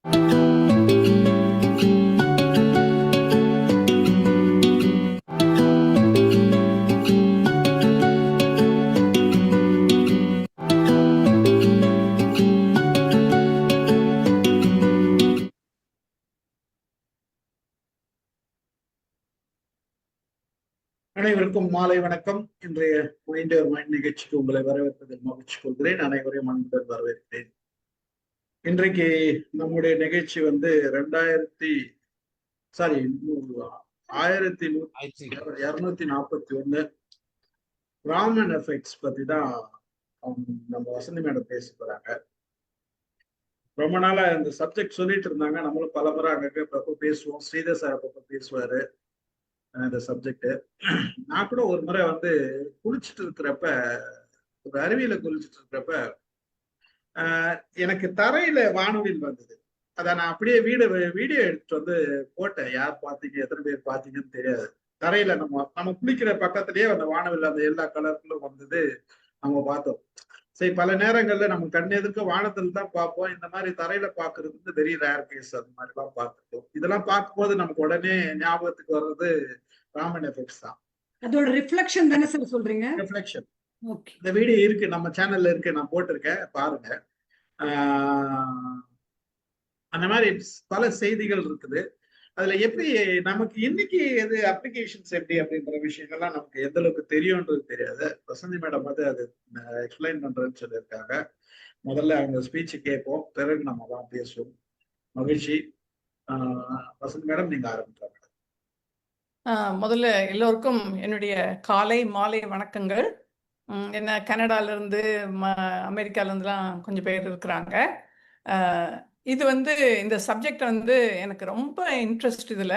அனைவருக்கும் மாலை வணக்கம். இன்றைய மைண்ட் யுவர் மைண்ட் நிகழ்ச்சிக்கு உங்களை வரவேற்பதில் மகிழ்ச்சி கொள்கிறேன். அனைவரையும் அன்புடன் வரவேற்கிறேன். இன்றைக்கு நம்முடைய நிகழ்ச்சி வந்து 1241 ராமன் எஃபெக்ட்ஸ் பத்தி தான் நம்ம வசந்தி மேடம் பேச போறாங்க. ரொம்ப நாளா இந்த சப்ஜெக்ட் சொல்லிட்டு இருந்தாங்க. நம்மளும் பல முறை அங்கங்க பேசுவோம். ஸ்ரீதர் சார் அப்பப்ப பேசுவாரு இந்த சப்ஜெக்ட். நான் கூட ஒரு முறை வந்து குளிச்சுட்டு இருக்கிறப்ப, ஒரு அருவியில குளிச்சுட்டு இருக்கிறப்ப எனக்கு தரையில வானவில் வந்தது. அதை நான் அப்படியே வீடியோ எடுத்துட்டு வந்து போட்டேன். யார் பார்த்தீங்க, எத்தனை பேர் பார்த்தீங்கன்னு தெரியாது. தரையில நம்ம குளிக்கிற பக்கத்திலேயே அந்த வானவில் அந்த எல்லா கலர்களும் வந்தது நம்ம பார்த்தோம். சரி, பல நேரங்கள்ல நம்ம கண் எதிர்க்க வானத்தில் தான் பார்ப்போம். இந்த மாதிரி தரையில பாக்குறது வந்து வெரி ரேர் கேஸ். அந்த மாதிரி எல்லாம் பார்த்துருக்கோம். இதெல்லாம் பார்க்கும்போது நமக்கு உடனே ஞாபகத்துக்கு வர்றது ராமன் எஃபெக்ட்ஸ் தான். அதோட ரிஃப்ளெக்ஷன் தானே சார் சொல்றீங்க? ரிஃப்ளெக்ஷன். இந்த வீடியோ இருக்கு, நம்ம சேனல்ல இருக்கு, நான் போட்டிருக்கேன், பாருங்க. அந்த மாதிரி பல செய்திகள் இருக்குது. அதுல எப்படி நமக்கு இன்னைக்கு எது அப்ளிகேஷன்ஸ் எப்படி அப்படின்ற விஷயங்கள்லாம் நமக்கு எந்த அளவுக்கு தெரியும்ன்றது தெரியாது. வசந்தி மேடம் வந்து அது எக்ஸ்பிளைன் பண்றேன்னு சொல்லியிருக்காங்க. முதல்ல அவங்க ஸ்பீச் கேட்போம், பிறகு நம்ம தான் பேசுவோம். மகிழ்ச்சி. வசந்தி மேடம், நீங்க ஆரம்பிக்கலாம். முதல்ல எல்லோருக்கும் என்னுடைய காலை மாலை வணக்கங்கள். என்ன கனடால இருந்து அமெரிக்கால இருந்துலாம் கொஞ்சம் பேர் இருக்கிறாங்க. இது வந்து இந்த சப்ஜெக்ட் வந்து எனக்கு ரொம்ப இன்ட்ரெஸ்ட். இதில்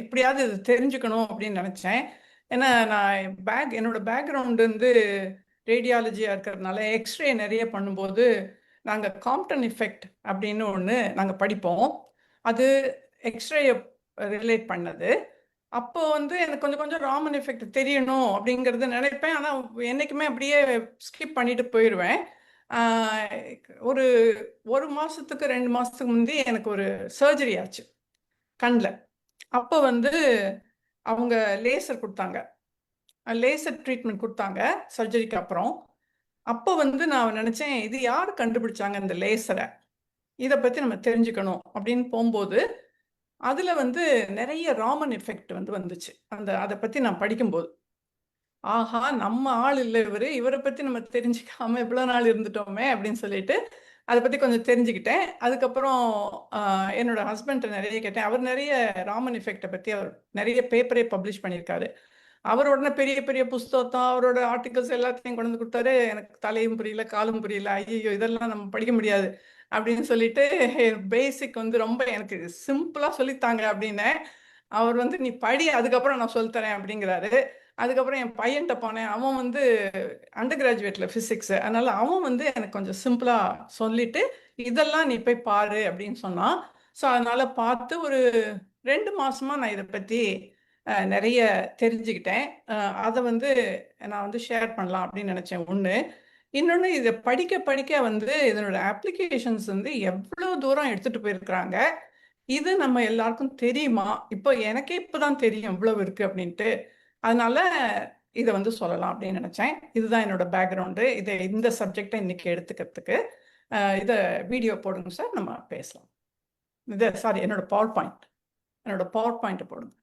எப்படியாவது இது தெரிஞ்சுக்கணும் அப்படின்னு நினச்சேன். ஏன்னா நான் என்னோட பேக்ரவுண்டு வந்து ரேடியாலஜியாக இருக்கிறதுனால எக்ஸ்ரே நிறைய பண்ணும்போது நாங்கள் காம்ப்டன் எஃபெக்ட் அப்படின்னு ஒன்று நாங்கள் படிப்போம். அது எக்ஸ்ரே ரிலேட் பண்ணது. அப்போ வந்து எனக்கு கொஞ்சம் கொஞ்சம் ராமன் எஃபெக்ட் தெரியணும் அப்படிங்கிறது நினைப்பேன். ஆனால் என்றைக்குமே அப்படியே ஸ்கிப் பண்ணிட்டு போயிடுவேன். ஒரு மாதத்துக்கு 2 மாதத்துக்கு முந்தி எனக்கு ஒரு சர்ஜரி ஆச்சு கண்ணில். அப்போ வந்து அவங்க லேசர் கொடுத்தாங்க, லேசர் ட்ரீட்மெண்ட் கொடுத்தாங்க சர்ஜரிக்கு அப்புறம். அப்போ வந்து நான் நினச்சேன், இது யார் கண்டுபிடிச்சாங்க இந்த லேசரை, இதை பற்றி நம்ம தெரிஞ்சுக்கணும் அப்படின்னு போகும்போது அதில் வந்து நிறைய ராமன் எஃபெக்ட் வந்துச்சு. அதை பற்றி நான் படிக்கும்போது, ஆஹா, நம்ம ஆள் இல்லை இவரை பற்றி நம்ம தெரிஞ்சுக்காம இவ்வளோ நாள் இருந்துட்டோமே அப்படின்னு சொல்லிட்டு அதை பற்றி கொஞ்சம் தெரிஞ்சுக்கிட்டேன். அதுக்கப்புறம் என்னோட ஹஸ்பண்ட்டை நிறைய கேட்டேன். அவர் நிறைய ராமன் எஃபெக்டை பற்றி அவர் நிறைய பேப்பரே பப்ளிஷ் பண்ணியிருக்காரு. அவர் உடனே பெரிய பெரிய புஸ்தகத்தை, அவரோட ஆர்டிகல்ஸ் எல்லாத்தையும் கொண்டு வந்து கொடுத்தாரு. எனக்கு தலையும் புரியல, காலும் புரியல. ஐயோ, இதெல்லாம் நம்ம படிக்க முடியாது அப்படின்னு சொல்லிட்டு பேசிக் வந்து ரொம்ப எனக்கு சிம்பிளாக சொல்லித்தாங்க அப்படின்னு. அவர் வந்து நீ படி, அதுக்கப்புறம் நான் சொல்லித்தரேன் அப்படிங்கிறாரு. அதுக்கப்புறம் என் பையன்கிட்ட போனேன். அவன் வந்து அண்டர் கிராஜுவேட்டில் ஃபிசிக்ஸு, அதனால் அவன் வந்து எனக்கு கொஞ்சம் சிம்பிளாக சொல்லிவிட்டு இதெல்லாம் நீ போய் பாரு அப்படின்னு சொன்னான். ஸோ அதனால் பார்த்து ஒரு 2 மாதமாக நான் இதை பற்றி நிறைய தெரிஞ்சுக்கிட்டேன். அதை வந்து நான் வந்து ஷேர் பண்ணலாம் அப்படின்னு நினச்சேன். இன்னொன்று, இதை படிக்க படிக்க வந்து இதனோட அப்ளிகேஷன்ஸ் வந்து எவ்வளோ தூரம் எடுத்துகிட்டு போயிருக்கிறாங்க. இது நம்ம எல்லாருக்கும் தெரியுமா? இப்போ எனக்கே இப்போ தான் தெரியும் இவ்வளவு இருக்குது அப்படின்ட்டு. அதனால இதை வந்து சொல்லலாம் அப்படின்னு நினச்சேன். இதுதான் என்னோட பேக்ரவுண்டு. இந்த சப்ஜெக்டை இன்னைக்கு எடுத்துக்கிறதுக்கு இதை வீடியோ போடுங்க சார், நம்ம பேசலாம். என்னோட பவர் பாயிண்ட்டை போடுங்க.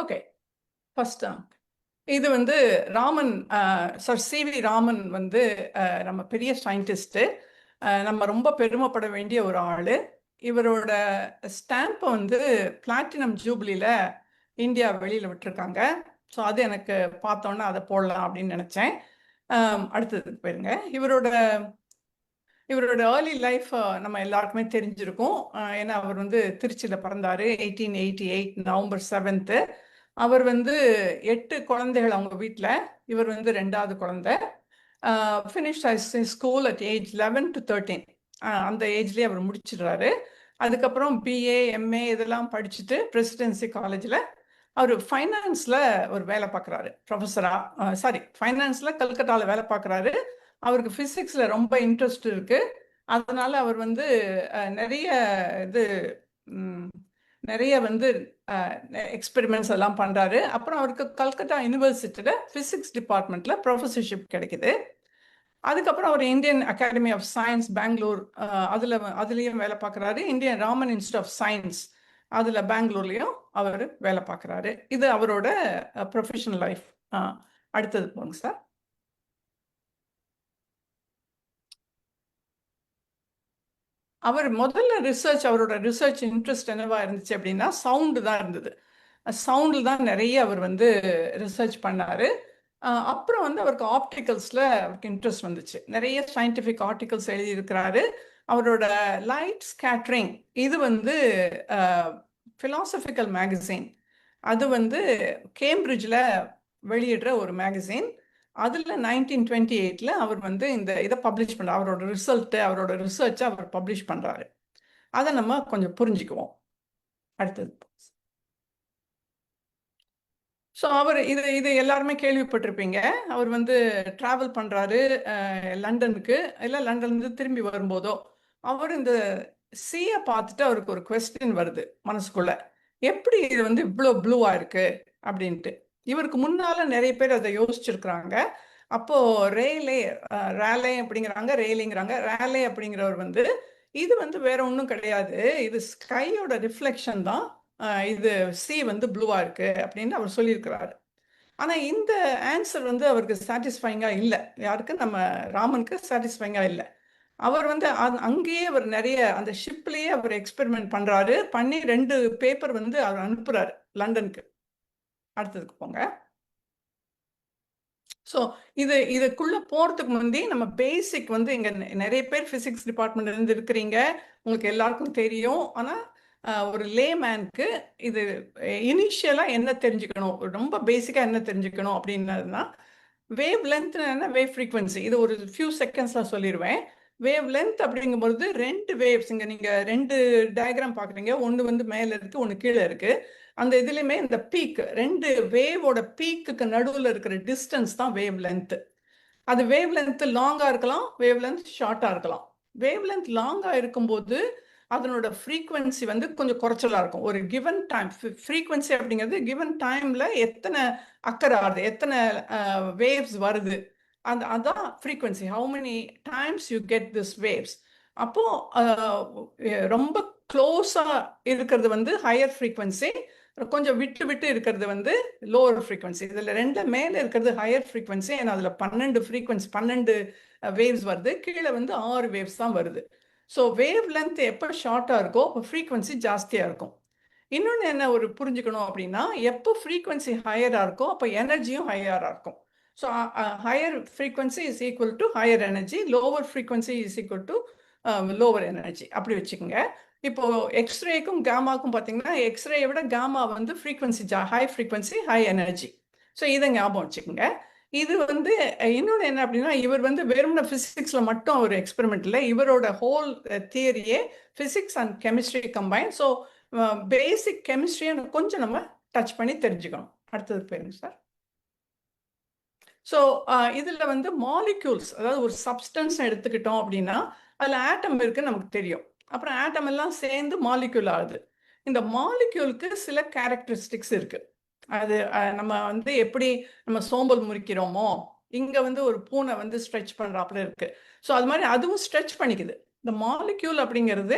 ஓகே, ஃபர்ஸ்ட் இது வந்து ராமன், சார் சிவி ராமன் வந்து நம்ம பெரிய சயின்டிஸ்ட்டு, நம்ம ரொம்ப பெருமைப்பட வேண்டிய ஒரு ஆள். இவரோட ஸ்டாம்பை வந்து பிளாட்டினம் ஜூப்ளியில் இந்தியா வெளியில் விட்டுருக்காங்க. ஸோ அது எனக்கு பார்த்தோன்னா அதை போடலாம் அப்படின்னு நினச்சேன். அடுத்ததுக்கு போயிருங்க. இவரோட ஏர்லி லைஃப் நம்ம எல்லாருக்குமே தெரிஞ்சிருக்கும். ஏன்னா அவர் வந்து திருச்சியில் பிறந்தார் 1888 நவம்பர் 7. அவர் வந்து 8 குழந்தைகள் அவங்க வீட்டில். இவர் வந்து 2வது குழந்தை. Finish school at age 11 to 13. அந்த ஏஜ்லேயே அவர் முடிச்சிடுறாரு. அதுக்கப்புறம் பிஏ எம்ஏ இதெல்லாம் படிச்சுட்டு பிரசிடென்சி காலேஜில் அவர் ஃபைனான்ஸில் ஒரு வேலை பார்க்குறாரு ஃபைனான்ஸில் கல்கட்டாவில் வேலை பார்க்குறாரு. அவருக்கு ஃபிசிக்ஸில் ரொம்ப இன்ட்ரெஸ்ட் இருக்குது. அதனால் அவர் வந்து நிறைய வந்து எக்ஸ்பெரிமெண்ட்ஸ் எல்லாம் பண்ணுறாரு. அப்புறம் அவருக்கு கல்கட்டா யூனிவர்சிட்டியில் ஃபிசிக்ஸ் டிபார்ட்மெண்ட்டில் ப்ரொஃபஸர்ஷிப் கிடைக்குது. அதுக்கப்புறம் அவர் Indian Academy of Science Bangalore அதுலேயும் வேலை பார்க்குறாரு. Indian Raman Institute of Science அதில் பெங்களூர்லேயும் அவர் வேலை பார்க்குறாரு. இது அவரோட ப்ரொஃபஷனல் லைஃப். அடுத்தது போங்க சார். அவர் முதல்ல அவரோட ரிசர்ச் இன்ட்ரெஸ்ட் என்னவா இருந்துச்சு அப்படின்னா சவுண்டு தான் இருந்தது. சவுண்டில் தான் நிறைய அவர் வந்து ரிசர்ச் பண்ணார். அப்புறம் வந்து அவருக்கு ஆப்டிகல்ஸில் அவருக்கு இன்ட்ரெஸ்ட் வந்துச்சு. நிறைய சயின்டிஃபிக் ஆர்டிகல்ஸ் எழுதியிருக்கிறாரு. அவரோட லைட் ஸ்கேட்ரிங் இது வந்து ஃபிலாசபிக்கல் மேகசின், அது வந்து கேம்பிரிட்ஜில் வெளியிடுற ஒரு மேகசின். அதில் 1928 அவர் வந்து இதை பப்ளிஷ் பண்ணுறாரு. அவரோட ரிசர்ச்சை அவர் பப்ளிஷ் பண்ணுறாரு. அதை நம்ம கொஞ்சம் புரிஞ்சுக்குவோம். அடுத்தது. ஸோ அவர் இது எல்லாருமே கேள்விப்பட்டிருப்பீங்க. அவர் வந்து ட்ராவல் பண்ணுறாரு லண்டனுக்கு. இல்லை லண்டன்லேருந்து திரும்பி வரும்போதோ அவர் இந்த சீயை பார்த்துட்டு அவருக்கு ஒரு கொஸ்டின் வருது மனசுக்குள்ள, எப்படி இது வந்து இவ்வளோ ப்ளூவாக இருக்கு அப்படின்ட்டு. இவருக்கு முன்னால் நிறைய பேர் அதை யோசிச்சிருக்கிறாங்க. அப்போது ரேலே அப்படிங்கிறாங்க, ரேலே அப்படிங்கிறவர் வந்து இது வந்து வேற ஒன்றும் கிடையாது, இது ஸ்கையோட ரிஃப்ளெக்ஷன் தான், இது சி வந்து ப்ளூவாக இருக்கு அப்படின்னு அவர் சொல்லியிருக்கிறாரு. ஆனால் இந்த ஆன்சர் வந்து அவருக்கு சாட்டிஸ்ஃபைங்காக இல்லை. யாருக்கு? நம்ம ராமனுக்கு சாட்டிஸ்ஃபைங்காக இல்லை. அவர் வந்து அங்கேயே அவர் நிறைய அந்த ஷிப்லேயே அவர் எக்ஸ்பெரிமெண்ட் பண்ணுறாரு. பண்ணி 2 பேப்பர் வந்து அவர் அனுப்புகிறாரு லண்டனுக்கு. அடுத்ததுக்கு போங்க. ஸோ இதுக்குள்ளே போகிறதுக்கு முந்தி நம்ம பேசிக் வந்து இங்கே நிறைய பேர் ஃபிசிக்ஸ் டிபார்ட்மெண்ட்லேருந்து இருக்கிறீங்க, உங்களுக்கு எல்லாருக்கும் தெரியும். ஆனால் ஒரு லேமேனுக்கு இது இனிஷியலாக என்ன தெரிஞ்சுக்கணும், ரொம்ப பேசிக்காக என்ன தெரிஞ்சுக்கணும் அப்படின்னதுன்னா, வேவ் லென்த் என்ன, வேவ் ஃப்ரீக்வன்சி, இது ஒரு ஃபியூ செகண்ட்ஸில் சொல்லிடுவேன். வேவ் லென்த் அப்படிங்கும்பொழுது 2 வேவ்ஸ், இங்கே நீங்கள் 2 டயக்ராம் பார்க்குறீங்க, ஒன்று வந்து மேலே இருக்குது, ஒன்று கீழே இருக்குது. அந்த இதுலேயுமே இந்த பீக், 2 வேவோட பீக்குக்கு நடுவில் இருக்கிற டிஸ்டன்ஸ் தான் வேவ் லென்த்து. அது வேவ் லென்த்து லாங்காக இருக்கலாம், வேவ் லென்த் ஷார்ட்டாக இருக்கலாம். வேவ் லென்த் லாங்காக இருக்கும்போது அதனோட ஃப்ரீக்வன்சி வந்து கொஞ்சம் குறைச்சலாக இருக்கும். ஒரு கிவன் டைம் ஃப்ரீக்வன்சி அப்படிங்கிறது கிவன் டைமில் எத்தனை அக்கர் ஆகுது, எத்தனை வேவ்ஸ் வருது, அதான் frequency. How many times you get this waves. அப்போது ரொம்ப க்ளோஸாக இருக்கிறது வந்து ஹையர் ஃப்ரீக்வன்சி, கொஞ்சம் விட்டு விட்டு இருக்கிறது வந்து லோவர் ஃப்ரீக்வன்சி. இதில் 2 மேலே இருக்கிறது ஹையர் ஃப்ரீக்வன்சி, ஏன்னா அதில் 12 வேவ்ஸ் வருது, கீழே வந்து 6 வேவ்ஸ் தான் வருது. ஸோ வேவ் லென்த் எப்போ ஷார்ட்டாக இருக்கோ அப்போ ஃப்ரீக்வன்சி ஜாஸ்தியாக இருக்கும். இன்னொன்று என்ன ஒரு புரிஞ்சுக்கணும் அப்படின்னா, எப்போ ஃப்ரீக்வன்சி ஹையராக இருக்கோ அப்போ எனர்ஜியும் ஹையராக இருக்கும். So higher frequency is equal to higher energy, lower frequency is equal to lower energy, அப்படி வச்சுக்கோங்க. இப்போது எக்ஸ்ரேக்கும் கேமாவுக்கும் பார்த்தீங்கன்னா, எக்ஸ்ரேயை விட கேமா வந்து frequency high frequency, high energy. So இதை ஞாபகம் வச்சுக்கோங்க. இது வந்து இன்னொன்று என்ன அப்படின்னா, இவர் வந்து வெறும்ன ஃபிசிக்ஸில் மட்டும் ஒரு எக்ஸ்பெரிமெண்ட் இல்லை, இவரோட ஹோல் தியரியே physics and chemistry combine. So basic கெமிஸ்ட்ரியை கொஞ்சம் நம்ம டச் பண்ணி தெரிஞ்சுக்கணும். அடுத்தது போயிருங்க சார். ஸோ இதில் வந்து மாலிக்யூல்ஸ், அதாவது ஒரு சப்ஸ்டன்ஸ் எடுத்துக்கிட்டோம் அப்படின்னா அதில் ஆட்டம் இருக்குன்னு நமக்கு தெரியும். அப்புறம் ஆட்டம் எல்லாம் சேர்ந்து மாலிக்யூல் ஆகுது. இந்த மாலிக்யூலுக்கு சில கேரக்டரிஸ்டிக்ஸ் இருக்குது. அது நம்ம வந்து எப்படி நம்ம சோம்பல் முறிக்கிறோமோ, இங்கே வந்து ஒரு பூனை வந்து ஸ்ட்ரெச் பண்ணுறாப்புல இருக்குது. ஸோ அது மாதிரி அதுவும் ஸ்ட்ரெச் பண்ணிக்குது. இந்த மாலிக்யூல் அப்படிங்கிறது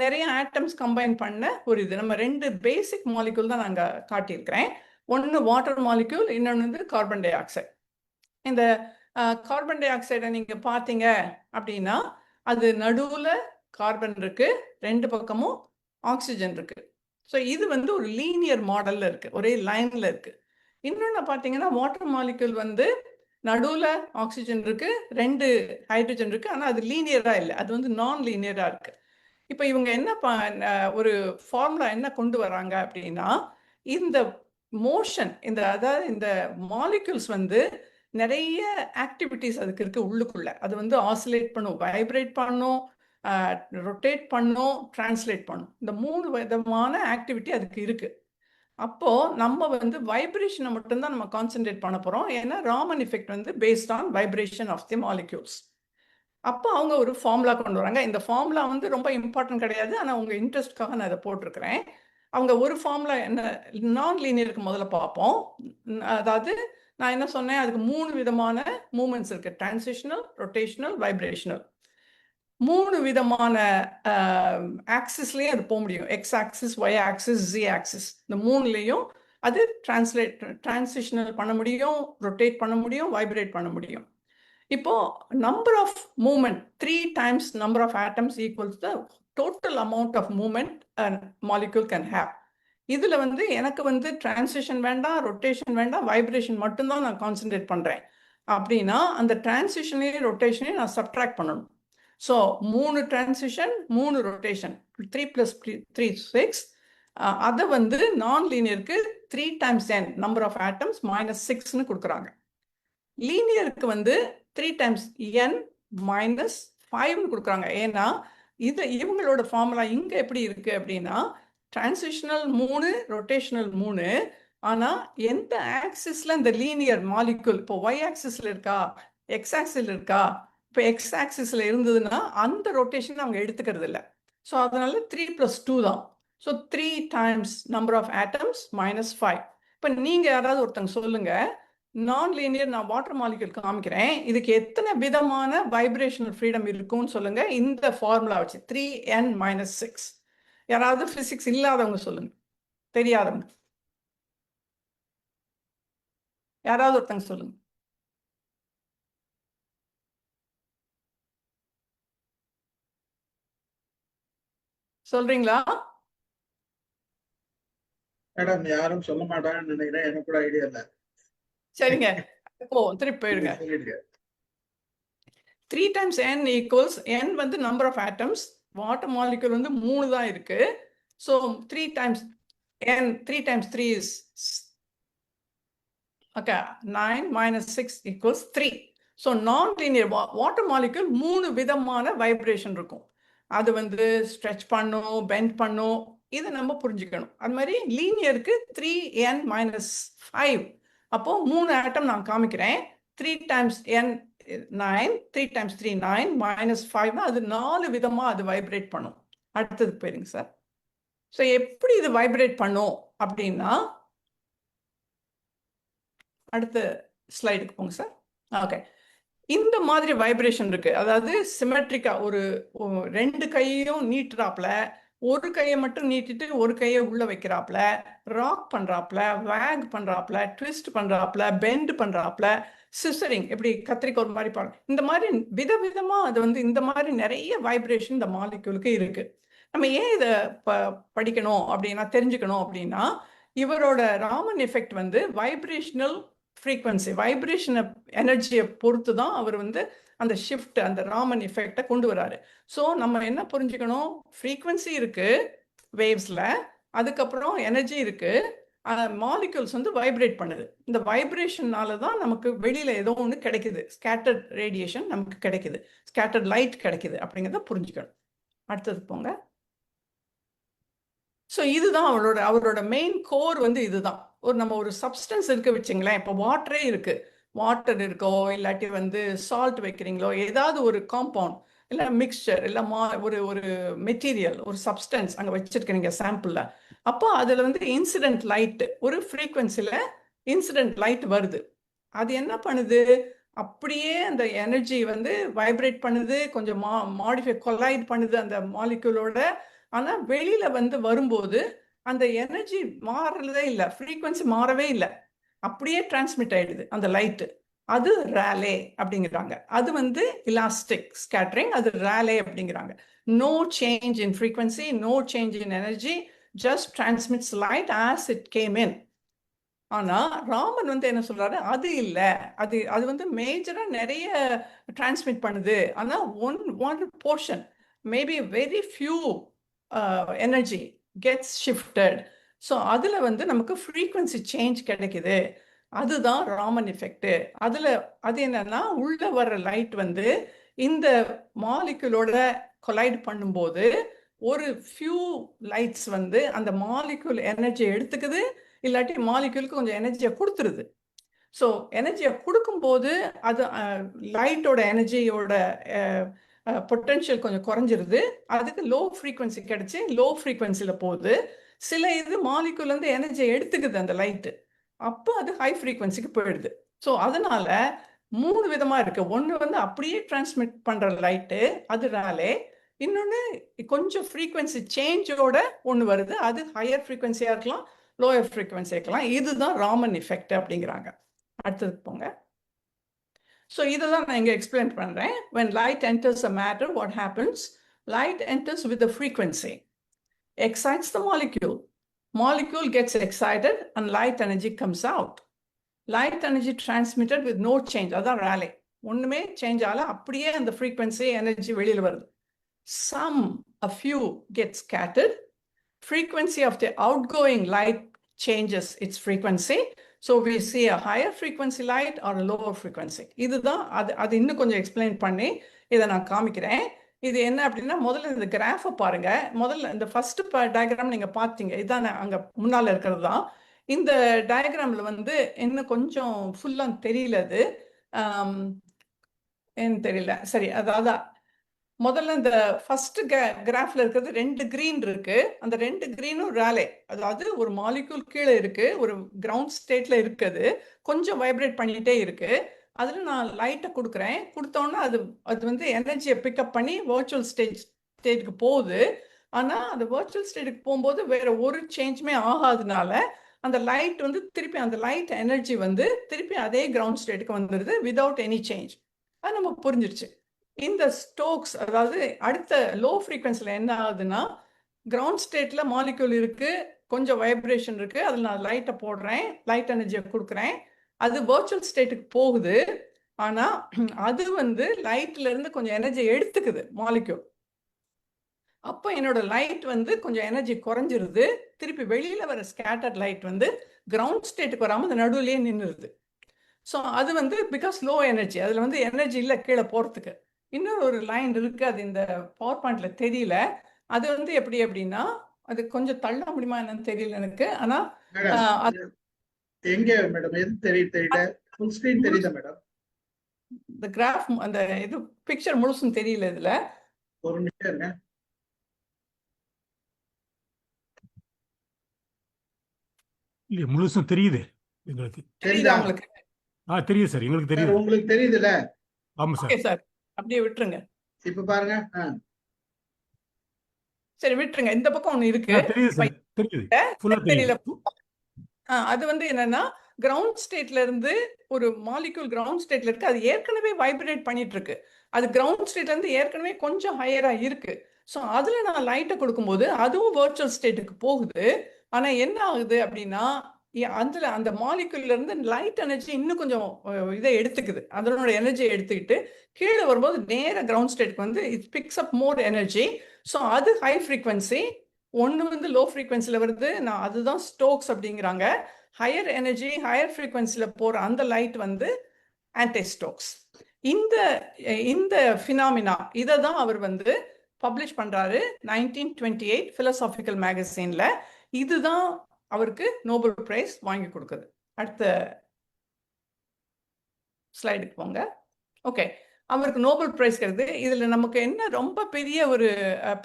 நிறைய ஆட்டம்ஸ் கம்பைன் பண்ண ஒரு இது. நம்ம 2 பேசிக் மாலிக்யூல் தான் நாங்கள் காட்டியிருக்கிறேன். ஒன்று வாட்டர் மாலிக்யூல், இன்னொன்று வந்து கார்பன் டை ஆக்சைடு. இந்த கார்பன் டை ஆக்சைடை நீங்கள் பார்த்தீங்க அப்படின்னா அது நடுவில் கார்பன் இருக்குது, 2 பக்கமும் ஆக்சிஜன் இருக்குது. ஸோ இது வந்து ஒரு லீனியர் மாடலில் இருக்குது, ஒரே லைனில் இருக்குது. இன்னொன்று பார்த்தீங்கன்னா வாட்டர் மாலிக்யூல் வந்து நடுவில் ஆக்சிஜன் இருக்குது, 2 ஹைட்ரஜன் இருக்குது, ஆனால் அது லீனியராக இல்லை, அது வந்து நான் லீனியராக இருக்குது. இப்போ இவங்க என்ன ஒரு ஃபார்முலா என்ன கொண்டு வராங்க அப்படின்னா, இந்த மோஷன், அதாவது இந்த மாலிக்யூல்ஸ் வந்து நிறைய ஆக்டிவிட்டிஸ் அதுக்கு இருக்கு உள்ளுக்குள்ள. அது வந்து ஆசிலேட் பண்ணும், வைப்ரேட் பண்ணும், ரொட்டேட் பண்ணும், டிரான்ஸ்லேட் பண்ணும். இந்த 3 விதமான ஆக்டிவிட்டி அதுக்கு இருக்கு. அப்போ நம்ம வந்து வைப்ரேஷனை மட்டும்தான் நம்ம கான்சென்ட்ரேட் பண்ண போறோம். ஏன்னா ராமன் எஃபெக்ட் வந்து based on vibration of the molecules. அப்போ அவங்க ஒரு ஃபார்முலா கொண்டு வராங்க. இந்த ஃபார்முலா வந்து ரொம்ப இம்பார்ட்டன்ட் கிடையாது. ஆனால் உங்க இன்ட்ரெஸ்ட்காக நான் இதை போட்டிருக்கிறேன். அவங்க ஒரு ஃபார்முலா என்ன நான் லீனியருக்கு முதல்ல பார்ப்போம். அதாவது நான் என்ன சொன்னேன், அதுக்கு 3 விதமான மூமெண்ட்ஸ் இருக்கு. Transitional, rotational, vibrational. 3 விதமான ஆக்சிஸ்லேயும் அது போக முடியும். X axis, Y axis, Z axis. இந்த 3லையும் அது டிரான்சிஷனல் பண்ண முடியும், ரொட்டேட் பண்ண முடியும், வைப்ரேட் பண்ண முடியும். இப்போ number of moment 3 times number of atoms equals the total amount of movement a molecule can have. இதுல வந்து எனக்கு வந்து டிரான்சிஷன் வேண்டாம், ரொட்டேஷன் வேண்டாம், வைப்ரேஷன் மட்டும்தான் நான் கான்சென்ட்ரேட் பண்றேன் அப்படின்னா அந்த டிரான்சிஷனையும் ரொட்டேஷனையும் நான் சப்ட்ராக்ட் பண்ணணும். So 3 transition 3 rotation 3 + 3 6. அதை வந்து நான் லீனியருக்கு 3 times n number of atoms -6ன்னு கொடுக்குறாங்க. லீனியருக்கு வந்து 3 times n -5ன்னு கொடுக்குறாங்க. ஏன்னா இது இவங்களோட ஃபார்முலா இங்க எப்படி இருக்கு அப்படின்னா டிரான்சிஷனல் 3, ரொட்டேஷனல் 3. ஆனா எந்த ஆக்சிஸ்ல இந்த லீனியர் மாலிகுல் இப்போ ஒய் ஆக்சிஸ்ல இருக்கா, எக்ஸ் ஆக்சிஸ்ல இருக்கா? இப்போ எக்ஸ் ஆக்சிஸ்ல இருந்ததுன்னா அந்த ரொட்டேஷன் அவங்க எடுத்துக்கிறது இல்லை. ஸோ அதனால 3 + 2 தான். So 3 times number of atoms -5. இப்போ நீங்க யாராவது ஒருத்தங்க சொல்லுங்க, நான் லீனியர் நான் வாட்டர் மாலிகுல் காமிக்கிறேன், இதுக்கு எத்தனை விதமான வைப்ரேஷனல் ஃப்ரீடம் இருக்கும்னு சொல்லுங்க இந்த ஃபார்முலா வச்சு. 3n - 6. யாராவது பிசிக்ஸ் இல்லாதவங்க சொல்லுங்க, தெரியாதவங்க யாராவது ஒருத்தங்க சொல்லுங்க. சொல்றீங்களா? மேடம் யாரும் சொல்ல மாட்டாங்கன்னு நினைக்கிறேன். எனக்கு கூட ஐடியா இல்லை. சரிங்க, திருப்பி போயிடுங்க. 3 times n equals n வந்து number of atoms. Water molecule வந்து 3 தான் இருக்கு. So 3 times n 3 times 3 is okay 9 - 6 equals 3. So நான் லீனியர் வாட்டர் மாலிகுல் 3 விதமான வைப்ரேஷன் இருக்கும். அது வந்து ஸ்ட்ரெச் பண்ணும், பெண்ட் பண்ணும். இதை நம்ம புரிஞ்சுக்கணும். அது மாதிரி லீனியருக்கு 3n - 5. அப்போ 3 ஆட்டம் நான் காமிக்கிறேன். 3 times n 9, 3 times 3 9 -5. அது 4 விதமா அது வைப்ரேட் பண்ணும். அடுத்தது போயிருங்க சார். ஸோ எப்படி இது வைப்ரேட் பண்ணும் அப்படின்னா அடுத்த ஸ்லைடுக்கு போங்க சார். ஓகே, இந்த மாதிரி வைப்ரேஷன் இருக்கு. அதாவது சிமெட்ரிக்கா ஒரு 2 கையையும் நீட்டுறாப்ல, ஒரு கையை மட்டும் நீட்டிட்டு ஒரு கையை உள்ள வைக்கிறாப்ல, ராக் பண்றாப்ல, வேக் பண்றாப்ல, ட்விஸ்ட் பண்றாப்ல, பெண்ட் பண்றாப்ல, சிசரிங் இப்படி கத்திரிக்கோர் மாதிரி இந்த மாதிரி விதவிதமா அது வந்து இந்த மாதிரி நிறைய வைப்ரேஷன் இந்த மாலிக்யூலுக்கு இருக்கு. நம்ம ஏன் இதை படிக்கணும் அப்படின்னா தெரிஞ்சுக்கணும் அப்படின்னா இவரோட ராமன் எஃபெக்ட் வந்து வைப்ரேஷனல் ஃப்ரீக்வன்சி, வைப்ரேஷன் எனர்ஜியை பொறுத்து தான் அவர் வந்து அந்த ஷிஃப்ட், அந்த ராமன் எஃபெக்டை கொண்டு வராரு. ஸோ நம்ம என்ன புரிஞ்சுக்கணும், ஃப்ரீக்வன்சி இருக்கு வேவ்ஸ்ல, அதுக்கப்புறம் எனர்ஜி இருக்கு, மாலிக்யூல்ஸ் வந்து வைப்ரேட் பண்ணுது. இந்த வைப்ரேஷன்னால தான் நமக்கு வெளியில ஏதோ ஒன்று கிடைக்குது, ஸ்கேட்டர்ட் ரேடியேஷன் நமக்கு கிடைக்குது, ஸ்கேட்டர்ட் லைட் கிடைக்குது அப்படிங்கிறத புரிஞ்சுக்கணும். அடுத்தது போங்க. ஸோ இதுதான் அவரோட மெயின் கோர் வந்து இதுதான். நம்ம ஒரு சப்ஸ்டன்ஸ் இருக்க வச்சுங்களேன். இப்போ வாட்டரே இருக்கு, வாட்டர் இருக்கோ இல்லாட்டி வந்து சால்ட் வைக்கிறீங்களோ, ஏதாவது ஒரு காம்பவுண்ட் இல்லை மிக்சர் இல்லை ஒரு மெட்டீரியல், ஒரு சப்ஸ்டன்ஸ் அங்கே வச்சிருக்கிறீங்க சாம்பிளில். அப்போ அதில் வந்து இன்சிடென்ட் லைட், ஒரு ஃப்ரீக்வன்சியில் இன்சிடென்ட் லைட் வருது. அது என்ன பண்ணுது, அப்படியே அந்த எனர்ஜி வந்து வைப்ரேட் பண்ணுது, கொஞ்சம் மாடிஃபை கொலைட் பண்ணுது அந்த மாலிக்யூலோட. ஆனால் வெளியில வந்து வரும்போது அந்த எனர்ஜி மாறதே இல்லை, ஃப்ரீக்வன்சி மாறவே இல்லை, அப்படியே டிரான்ஸ்மிட் ஆயிடுது அந்த லைட்டு. அது ரேலே அப்படிங்கிறாங்க. அது வந்து இலாஸ்டிக் ஸ்கேட்டரிங், அது ரேலே அப்படிங்கிறாங்க. No change in frequency, no change in energy, just transmits light as it came in. ஆனா ராமன் வந்து என்ன சொல்றாரு, அது இல்லை, அது வந்து மேஜரா நிறைய டிரான்ஸ்மிட் பண்ணுது. ஆனா one portion, maybe very few energy gets shifted. So அதில் வந்து நமக்கு ஃப்ரீக்வன்சி சேஞ்ச் கிடைக்குது. அதுதான் ராமன் எஃபெக்ட். அது என்னன்னா உள்ள வர்ற லைட் வந்து இந்த மாலிகுலோட கொலைட் பண்ணும்போது ஒரு ஃபியூ லைட்ஸ் வந்து அந்த மாலிகுல் எனர்ஜியை எடுத்துக்குது, இல்லாட்டி மாலிகுலுக்கு கொஞ்சம் எனர்ஜியை கொடுத்துருது. ஸோ எனர்ஜியை கொடுக்கும்போது அது லைட்டோட எனர்ஜியோட பொட்டென்ஷியல் கொஞ்சம் குறைஞ்சிருது. அதுக்கு லோ ஃப்ரீக்வன்சி கிடைச்சி லோ ஃப்ரீக்வன்சியில் போகுது. சில இது மாலிகுலேருந்து எனர்ஜியை எடுத்துக்குது அந்த லைட்டு, அப்போ அது ஹை ஃப்ரீக்வன்சிக்கு போயிடுது. ஸோ அதனால 3 விதமாக இருக்குது. ஒன்று வந்து அப்படியே டிரான்ஸ்மிட் பண்ணுற லைட்டு, அதனாலே இன்னொன்று கொஞ்சம் ஃப்ரீக்வன்சி சேஞ்சோட ஒன்று வருது, அது ஹையர் ஃப்ரீக்வன்சியாக இருக்கலாம், லோயர் ஃப்ரீக்வன்சியாக இருக்கலாம். இதுதான் ராமன் எஃபெக்ட் அப்படிங்கிறாங்க. அடுத்ததுக்கு போங்க. ஸோ இதை தான் நான் இங்கே எக்ஸ்பிளைன் பண்ணுறேன். when light enters a matter, what happens? Light enters with a frequency, excites the molecule. Molecule gets excited and light energy comes out. Light energy transmitted with no change. அதான் rally. ஒன்றுமே change ஆகல, அப்படியே அந்த frequency energy வெளியில் வருது. Some, a few get scattered. Frequency of the outgoing light changes its frequency. So we see a higher frequency light or a lower frequency. இதுதான் அது இன்னும் கொஞ்சம் எக்ஸ்பிளைன் பண்ணி இதை நான் காமிக்கிறேன். இது என்ன அப்படின்னா, முதல்ல இந்த கிராஃபை பாருங்க. முதல்ல இந்த ஃபர்ஸ்ட் டயக்ராம் நீங்க பார்த்தீங்க, இதுதான் அங்க முன்னால இருக்கிறது தான். இந்த டயக்ராம்ல வந்து இன்னும் கொஞ்சம் ஃபுல்லா தெரியல, அது ஏன்னு தெரியல. சரி, அதாவது முதல்ல இந்த ஃபர்ஸ்ட் கிராஃப்ல இருக்கிறது 2 கிரீன் இருக்கு. அந்த 2 கிரீனும் ராலே, அதாவது ஒரு மாலிகூல் கீழே இருக்கு, ஒரு கிரவுண்ட் ஸ்டேட்ல இருக்குது, கொஞ்சம் வைப்ரேட் பண்ணிட்டே இருக்கு. அதுல நான் லைட்டை கொடுக்குறேன். கொடுத்தோன்னா அது வந்து எனர்ஜியை பிக்கப் பண்ணி வர்ச்சுவல் ஸ்டேட்டுக்கு போகுது. ஆனா அந்த வர்ச்சுவல் ஸ்டேட்டுக்கு போகும்போது வேற ஒரு சேஞ்சுமே ஆகாதனால அந்த லைட் வந்து திருப்பி அந்த லைட் எனர்ஜி வந்து திருப்பி அதே கிரவுண்ட் ஸ்டேட்டுக்கு வந்துடுது விதவுட் எனி சேஞ்ச். அது நம்ம புரிஞ்சிருச்சு. இந்த ஸ்டோக்ஸ், அதாவது அடுத்த லோ ஃப்ரீக்வன்சியில் என்ன ஆகுதுன்னா, கிரவுண்ட் ஸ்டேட்ல மாலிக்யூல் இருக்கு, கொஞ்சம் வைப்ரேஷன் இருக்கு, அதில் நான் லைட்டை போடுறேன், லைட் எனர்ஜியை கொடுக்குறேன், அது வர்ச்சுவல் ஸ்டேட்டுக்கு போகுது. ஆனால் அது வந்து லைட்ல இருந்து கொஞ்சம் எனர்ஜி எடுத்துக்குது மாலிக்யூல். அப்போ என்னோட லைட் வந்து கொஞ்சம் எனர்ஜி குறைஞ்சிருது. திருப்பி வெளியில வர ஸ்கேட்டர்ட் லைட் வந்து கிரவுண்ட் ஸ்டேட்டுக்கு வராமல் அந்த நடுவுலயே நின்றுது. ஸோ அது வந்து பிகாஸ் லோ எனர்ஜி, அதில் வந்து எனர்ஜி இல்லை கீழே போகிறதுக்கு. இன்னொரு ஒரு லைன் இருக்கு, அது இந்த பவர் பாயிண்ட்ல தெரியல. அது வந்து எப்படி அப்படின்னா, அது கொஞ்சம் தள்ள முடியுமா என்னன்னு தெரியல எனக்கு. ஆனா எங்க மேடம் எது தெரியல, ஃபுல் ஸ்கிரீன் தெரியல மேடம். இந்த கிராஃப், அந்த இது பிக்சர் முழுசும் தெரியல இதுல. ஒரு நிமிஷம் இல்ல, முழுசும் தெரியுது எங்களுக்கு. தெரியுதா உங்களுக்கு? தெரியுது சார், எங்களுக்கு தெரியுது. உங்களுக்கு தெரியுதுல? ஆமா சார். சார் அப்படியே விட்டுருங்க. இப்ப பாருங்க. சரி விட்டுருங்க. இந்த பக்கம் ஒண்ணு இருக்கு, தெரியுது சார், தெரியுது. ஃபுல்லா தெரியல. தெரியுது. அது வந்து என்னன்னா, கிரவுண்ட் ஸ்டேட்ல இருந்து ஒரு மாலிக்யூல் கிரவுண்ட் ஸ்டேட்ல இருக்கு, அது ஏற்கனவே வைப்ரேட் பண்ணிட்டு இருக்கு. அது கிரவுண்ட் ஸ்டேட்ல இருந்து ஏற்கனவே கொஞ்சம் ஹையரா இருக்கு. ஸோ அதுல நான் லைட்டை கொடுக்கும்போது அதுவும் வர்ச்சுவல் ஸ்டேட்டுக்கு போகுது. ஆனா என்ன ஆகுது அப்படின்னா, அதுல அந்த மாலிக்யூல்ல இருந்து லைட் எனர்ஜி இன்னும் கொஞ்சம் இதை எடுத்துக்குது, அதனோட எனர்ஜியை எடுத்துக்கிட்டு கீழே வரும்போது நேர கிரவுண்ட் ஸ்டேட்டுக்கு வந்து it fix up more energy. So அது ஹை ஃப்ரீக்வன்சி. ஒன்று வந்து லோ ஃப்ரீக்வன்சியில் வருது, நான் அதுதான் ஸ்டோக்ஸ் அப்படிங்கிறாங்க. ஹையர் எனர்ஜி ஹையர் ஃப்ரீக்வன்சியில் போகிற அந்த லைட் வந்து ஆன்டி ஸ்டோக்ஸ். இந்த ஃபினாமினா இதை தான் அவர் வந்து பப்ளிஷ் பண்ணுறாரு 1928 ஃபிலசாபிக்கல் மேகசீனில். இதுதான் அவருக்கு நோபல் பிரைஸ் வாங்கி கொடுக்குது. அடுத்த ஸ்லைடுக்கு போங்க. ஓகே, அவருக்கு நோபல் பிரைஸ் கிடைக்குது. இதில் நமக்கு என்ன ரொம்ப பெரிய ஒரு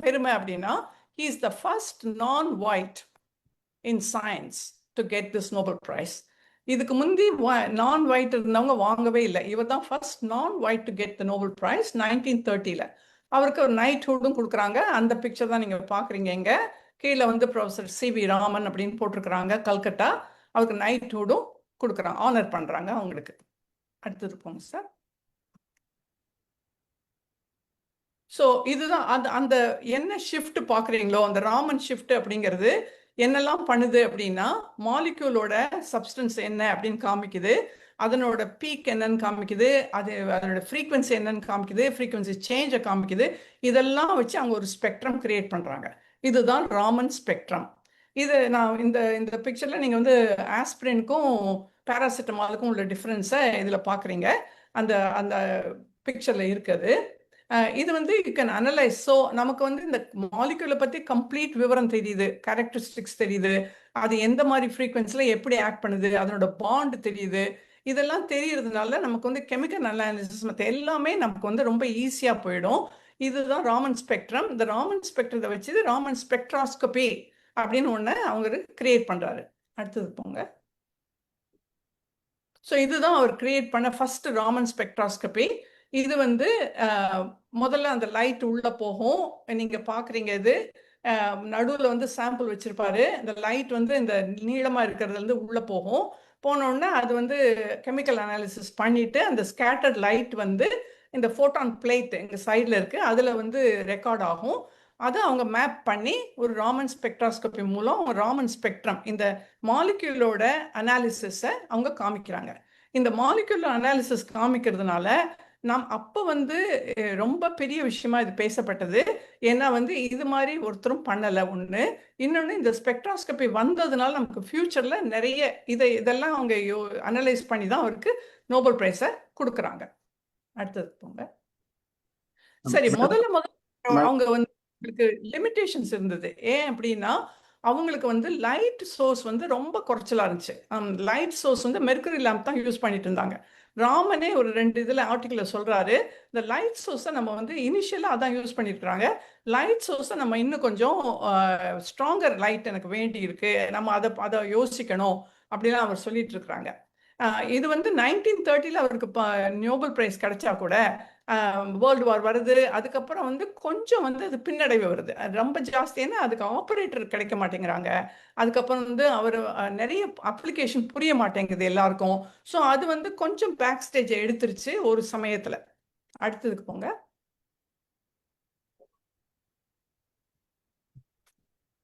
பெருமை அப்படின்னா, he is the first non-white in science to get this Nobel Prize. இதுக்கு முந்தி நான் ஒயிட் இருந்தவங்க வாங்கவே இல்லை. இவர் தான் ஃபர்ஸ்ட் நான் white to get the Nobel prize 1930. அவருக்கு ஒரு நைட்ஹுட்டும் கொடுக்குறாங்க. அந்த பிக்சர் தான் நீங்கள் பார்க்குறீங்க. இங்கே கீழே வந்து ப்ரொஃபஸர் C.V. ராமன் அப்படின்னு போட்டிருக்கிறாங்க, கல்கட்டா. அவருக்கு நைட்ஹுட்டும் கொடுக்குறாங்க, ஆனர் பண்ணுறாங்க அவங்களுக்கு. அடுத்தது போங்க சார். ஸோ இதுதான் அந்த என்ன ஷிஃப்ட் பார்க்குறீங்களோ, அந்த ராமன் ஷிஃப்ட் அப்படிங்கிறது என்னெல்லாம் பண்ணுது அப்படின்னா, மாலிக்யூலோட சப்ஸ்டன்ஸ் என்ன அப்படின்னு காமிக்குது, அதனோட பீக் என்னன்னு காமிக்குது, அதனோட ஃப்ரீக்வன்சி என்னன்னு காமிக்குது, ஃப்ரீக்வன்சி சேஞ்சை காமிக்குது. இதெல்லாம் வச்சு அவங்க ஒரு ஸ்பெக்ட்ரம் கிரியேட் பண்ணுறாங்க. இதுதான் ராமன் ஸ்பெக்ட்ரம். இது நான் இந்த பிக்சரில் நீங்கள் வந்து ஆஸ்பிரினுக்கும் பேராசிட்டமாலுக்கும் உள்ள டிஃப்ரென்ஸை இதில் பார்க்குறீங்க. அந்த அந்த பிக்சரில் இருக்குது. இது வந்து யூ கேன் அனலைஸ். ஸோ நமக்கு வந்து இந்த மாலிகுலை பற்றி கம்ப்ளீட் விவரம் தெரியுது, கேரக்டரிஸ்டிக்ஸ் தெரியுது, அது எந்த மாதிரி ஃப்ரீக்வன்சியில் எப்படி ஆக்ட் பண்ணுது, அதனோட பாண்ட் தெரியுது. இதெல்லாம் தெரியறதுனால நமக்கு வந்து கெமிக்கல் அனாலிசிஸ் மற்ற எல்லாமே நமக்கு வந்து ரொம்ப ஈஸியாக போயிடும். இதுதான் ராமன் ஸ்பெக்ட்ரம். இந்த ராமன் ஸ்பெக்ட்ரத்தை வச்சு ராமன் ஸ்பெக்ட்ராஸ்கோபி அப்படின்னு ஒன்று அவங்க கிரியேட் பண்ணுறாரு. அடுத்தது போங்க. ஸோ இதுதான் அவர் கிரியேட் பண்ண ஃபர்ஸ்ட் ராமன் ஸ்பெக்ட்ராஸ்கோபி. இது வந்து முதல்ல அந்த லைட் உள்ள போகும். நீங்க பாக்குறீங்க, இது நடுவில் வந்து சாம்பிள் வச்சிருப்பாரு. இந்த லைட் வந்து இந்த நீளமா இருக்கிறதுல இருந்து உள்ள போகும். போனோடனே அது வந்து கெமிக்கல் அனாலிசிஸ் பண்ணிட்டு அந்த ஸ்கேட்டர்ட் லைட் வந்து இந்த ஃபோட்டான் பிளேட் எங்க சைடில் இருக்கு, அதுல வந்து ரெக்கார்ட் ஆகும். அதை அவங்க மேப் பண்ணி ஒரு ராமன் ஸ்பெக்ட்ராஸ்கோபி மூலம் அவங்க ராமன் ஸ்பெக்ட்ரம் இந்த மாலிக்யூலோட அனாலிசிஸை அவங்க காமிக்கிறாங்க. இந்த மாலிக்யூலர் அனாலிசிஸ் காமிக்கிறதுனால நாம் அப்போ வந்து ரொம்ப பெரிய விஷயமா இது பேசப்பட்டது. ஏன்னா வந்து இது மாதிரி ஒருத்தரும் பண்ணலை ஒன்று. இன்னொன்று, இந்த ஸ்பெக்ட்ராஸ்கோபி வந்ததுனால நமக்கு ஃபியூச்சர்ல நிறைய இதெல்லாம் அவங்க அனலைஸ் பண்ணி தான் அவருக்கு நோபல் பிரைஸை கொடுக்குறாங்க. அடுத்தது போங்க. சரி, முதல்ல அவங்க வந்து லிமிடேஷன்ஸ் இருந்தது. ஏன் அப்படின்னா அவங்களுக்கு வந்து லைட் சோர்ஸ் வந்து ரொம்ப குறைச்சலா இருந்துச்சு. லைட் சோர்ஸ் வந்து மெர்க்குரி லேம்ப் தான் யூஸ் பண்ணிட்டு இருந்தாங்க. ராமனே ஒரு 2 இதில் ஆர்டிக்கிளில் சொல்கிறாரு, இந்த லைட் சோர்ஸை நம்ம வந்து இனிஷியலாக அதான் யூஸ் பண்ணியிருக்கிறாங்க. லைட் சோர்ஸை நம்ம இன்னும் கொஞ்சம் ஸ்ட்ராங்கர் லைட் எனக்கு வேண்டி இருக்கு, நம்ம அதை யோசிக்கணும் அப்படிலாம் அவர் சொல்லிட்டு இருக்கிறாங்க. இது வந்து 1930 அவருக்கு நோபல் பிரைஸ் கிடைச்சா கூட வேர்ல்டு வார் வருது, அதுக்கப்புறம் வந்து கொஞ்சம் வந்து அது பின்னடைவு வருது. ரொம்ப ஜாஸ்தியான அதுக்கு ஆப்ரேட்டர் கிடைக்க மாட்டேங்கிறாங்க. அதுக்கப்புறம் வந்து அவர் நிறைய அப்ளிகேஷன் புரிய மாட்டேங்குது எல்லாருக்கும். ஸோ அது வந்து கொஞ்சம் பேக் ஸ்டேஜை எடுத்துருச்சு ஒரு சமயத்தில். அடுத்ததுக்கு போங்க.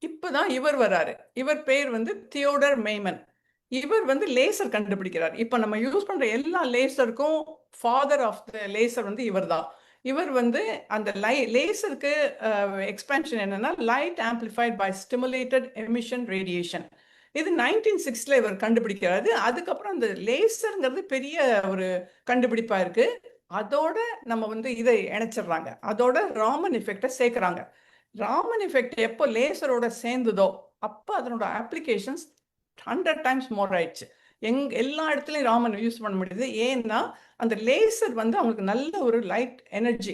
இப்போதான் இவர் வராரு. இவர் பேர் வந்து தியோடர் மெய்மன். இவர் வந்து லேசர் கண்டுபிடிக்கிறார். இப்போ நம்ம யூஸ் பண்ற எல்லா லேசருக்கும் ஃபாதர் ஆஃப் த லேசர் வந்து இவர் தான். இவர் வந்து அந்த லேசருக்கு எக்ஸ்பேன்ஷன் என்னன்னா light amplified by stimulated emission radiation. இது 1960 இவர் கண்டுபிடிக்கிறாரு. அதுக்கப்புறம் அந்த லேசருங்கிறது பெரிய ஒரு கண்டுபிடிப்பா இருக்கு. அதோட நம்ம வந்து இதை இணைச்சிடுறாங்க, அதோட ராமன் எஃபெக்டை சேர்க்குறாங்க. ராமன் எஃபெக்ட் எப்போ லேசரோட சேர்ந்ததோ அப்போ அதனோட அப்ளிகேஷன்ஸ் 100 டைம்ஸ் மோர் ஆயிடுச்சு. எல்லா இடத்துலையும் ராமன் யூஸ் பண்ண முடியுது. ஏன்னா அந்த லேசர் வந்து அவங்களுக்கு நல்ல ஒரு லைட் எனர்ஜி,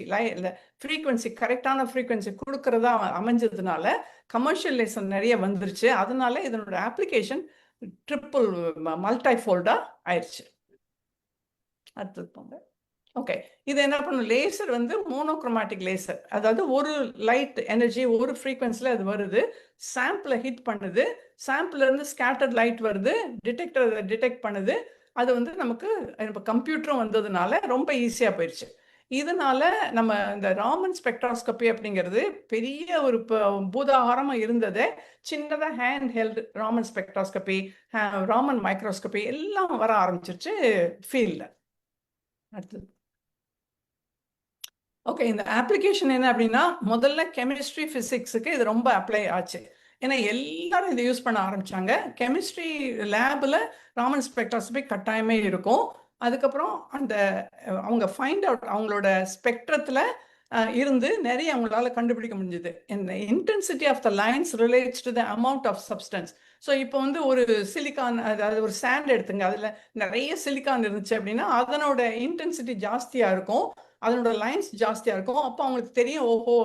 ஃப்ரீக்வன்சி, கரெக்டான ஃப்ரீக்வன்சி கொடுக்கறதா அமைஞ்சதுனால கமர்ஷியல் லேசர் நிறைய வந்துருச்சு. அதனால இதனோட அப்ளிகேஷன் ட்ரிபிள் மல்டிஃபோல்டா ஆயிடுச்சு. அடுத்தது போங்க. ஓகே, இது என்ன பண்ணும், லேசர் வந்து மோனோக்ரோமேட்டிக் லேசர், அதாவது ஒரு லைட் எனர்ஜி ஒரு ஃப்ரீக்வன்சியில் அது வருது, சாம்பிளை ஹிட் பண்ணுது, சாம்பிள் இருந்து ஸ்கேட்டர்ட் லைட் வருது, டிடெக்டர் அதை டிடெக்ட் பண்ணுது. அது வந்து நமக்கு இப்போ கம்ப்யூட்டரும் வந்ததுனால ரொம்ப ஈஸியாக போயிடுச்சு. இதனால நம்ம இந்த ராமன் ஸ்பெக்ட்ராஸ்கோபி அப்படிங்கிறது பெரிய ஒரு பூதாகாரமாக இருந்தது. சின்னதாக hand held Raman spectroscopy, Raman microscopy எல்லாம் வர ஆரம்பிச்சிருச்சு ஃபீல்டில். அடுத்தது ஓகே, இந்த அப்ளிகேஷன் என்ன அப்படின்னா முதல்ல கெமிஸ்ட்ரி ஃபிசிக்ஸுக்கு இது ரொம்ப அப்ளை ஆச்சு. ஏன்னா எல்லாரும் இதை யூஸ் பண்ண ஆரம்பிச்சாங்க. கெமிஸ்ட்ரி லேபில் ராமன் ஸ்பெக்ட்ராஸ்கோபி கட்டாயமே இருக்கும். அதுக்கப்புறம் அந்த அவங்க ஃபைண்ட் அவுட் அவங்களோட ஸ்பெக்ட்ரத்தில் இருந்து நிறைய அவங்களால கண்டுபிடிக்க முடிஞ்சுது. இந்த intensity of the lines relates to the amount of substance. So இப்போ வந்து ஒரு சிலிக்கான், அதாவது ஒரு சாண்ட் எடுத்துங்க, அதில் நிறைய சிலிக்கான் இருந்துச்சு அப்படின்னா அதனோட இன்டென்சிட்டி ஜாஸ்தியாக இருக்கும், அதனோட லைன்ஸ் ஜாஸ்தியாக இருக்கும். அப்போ அவங்களுக்கு தெரியும், ஓஹோ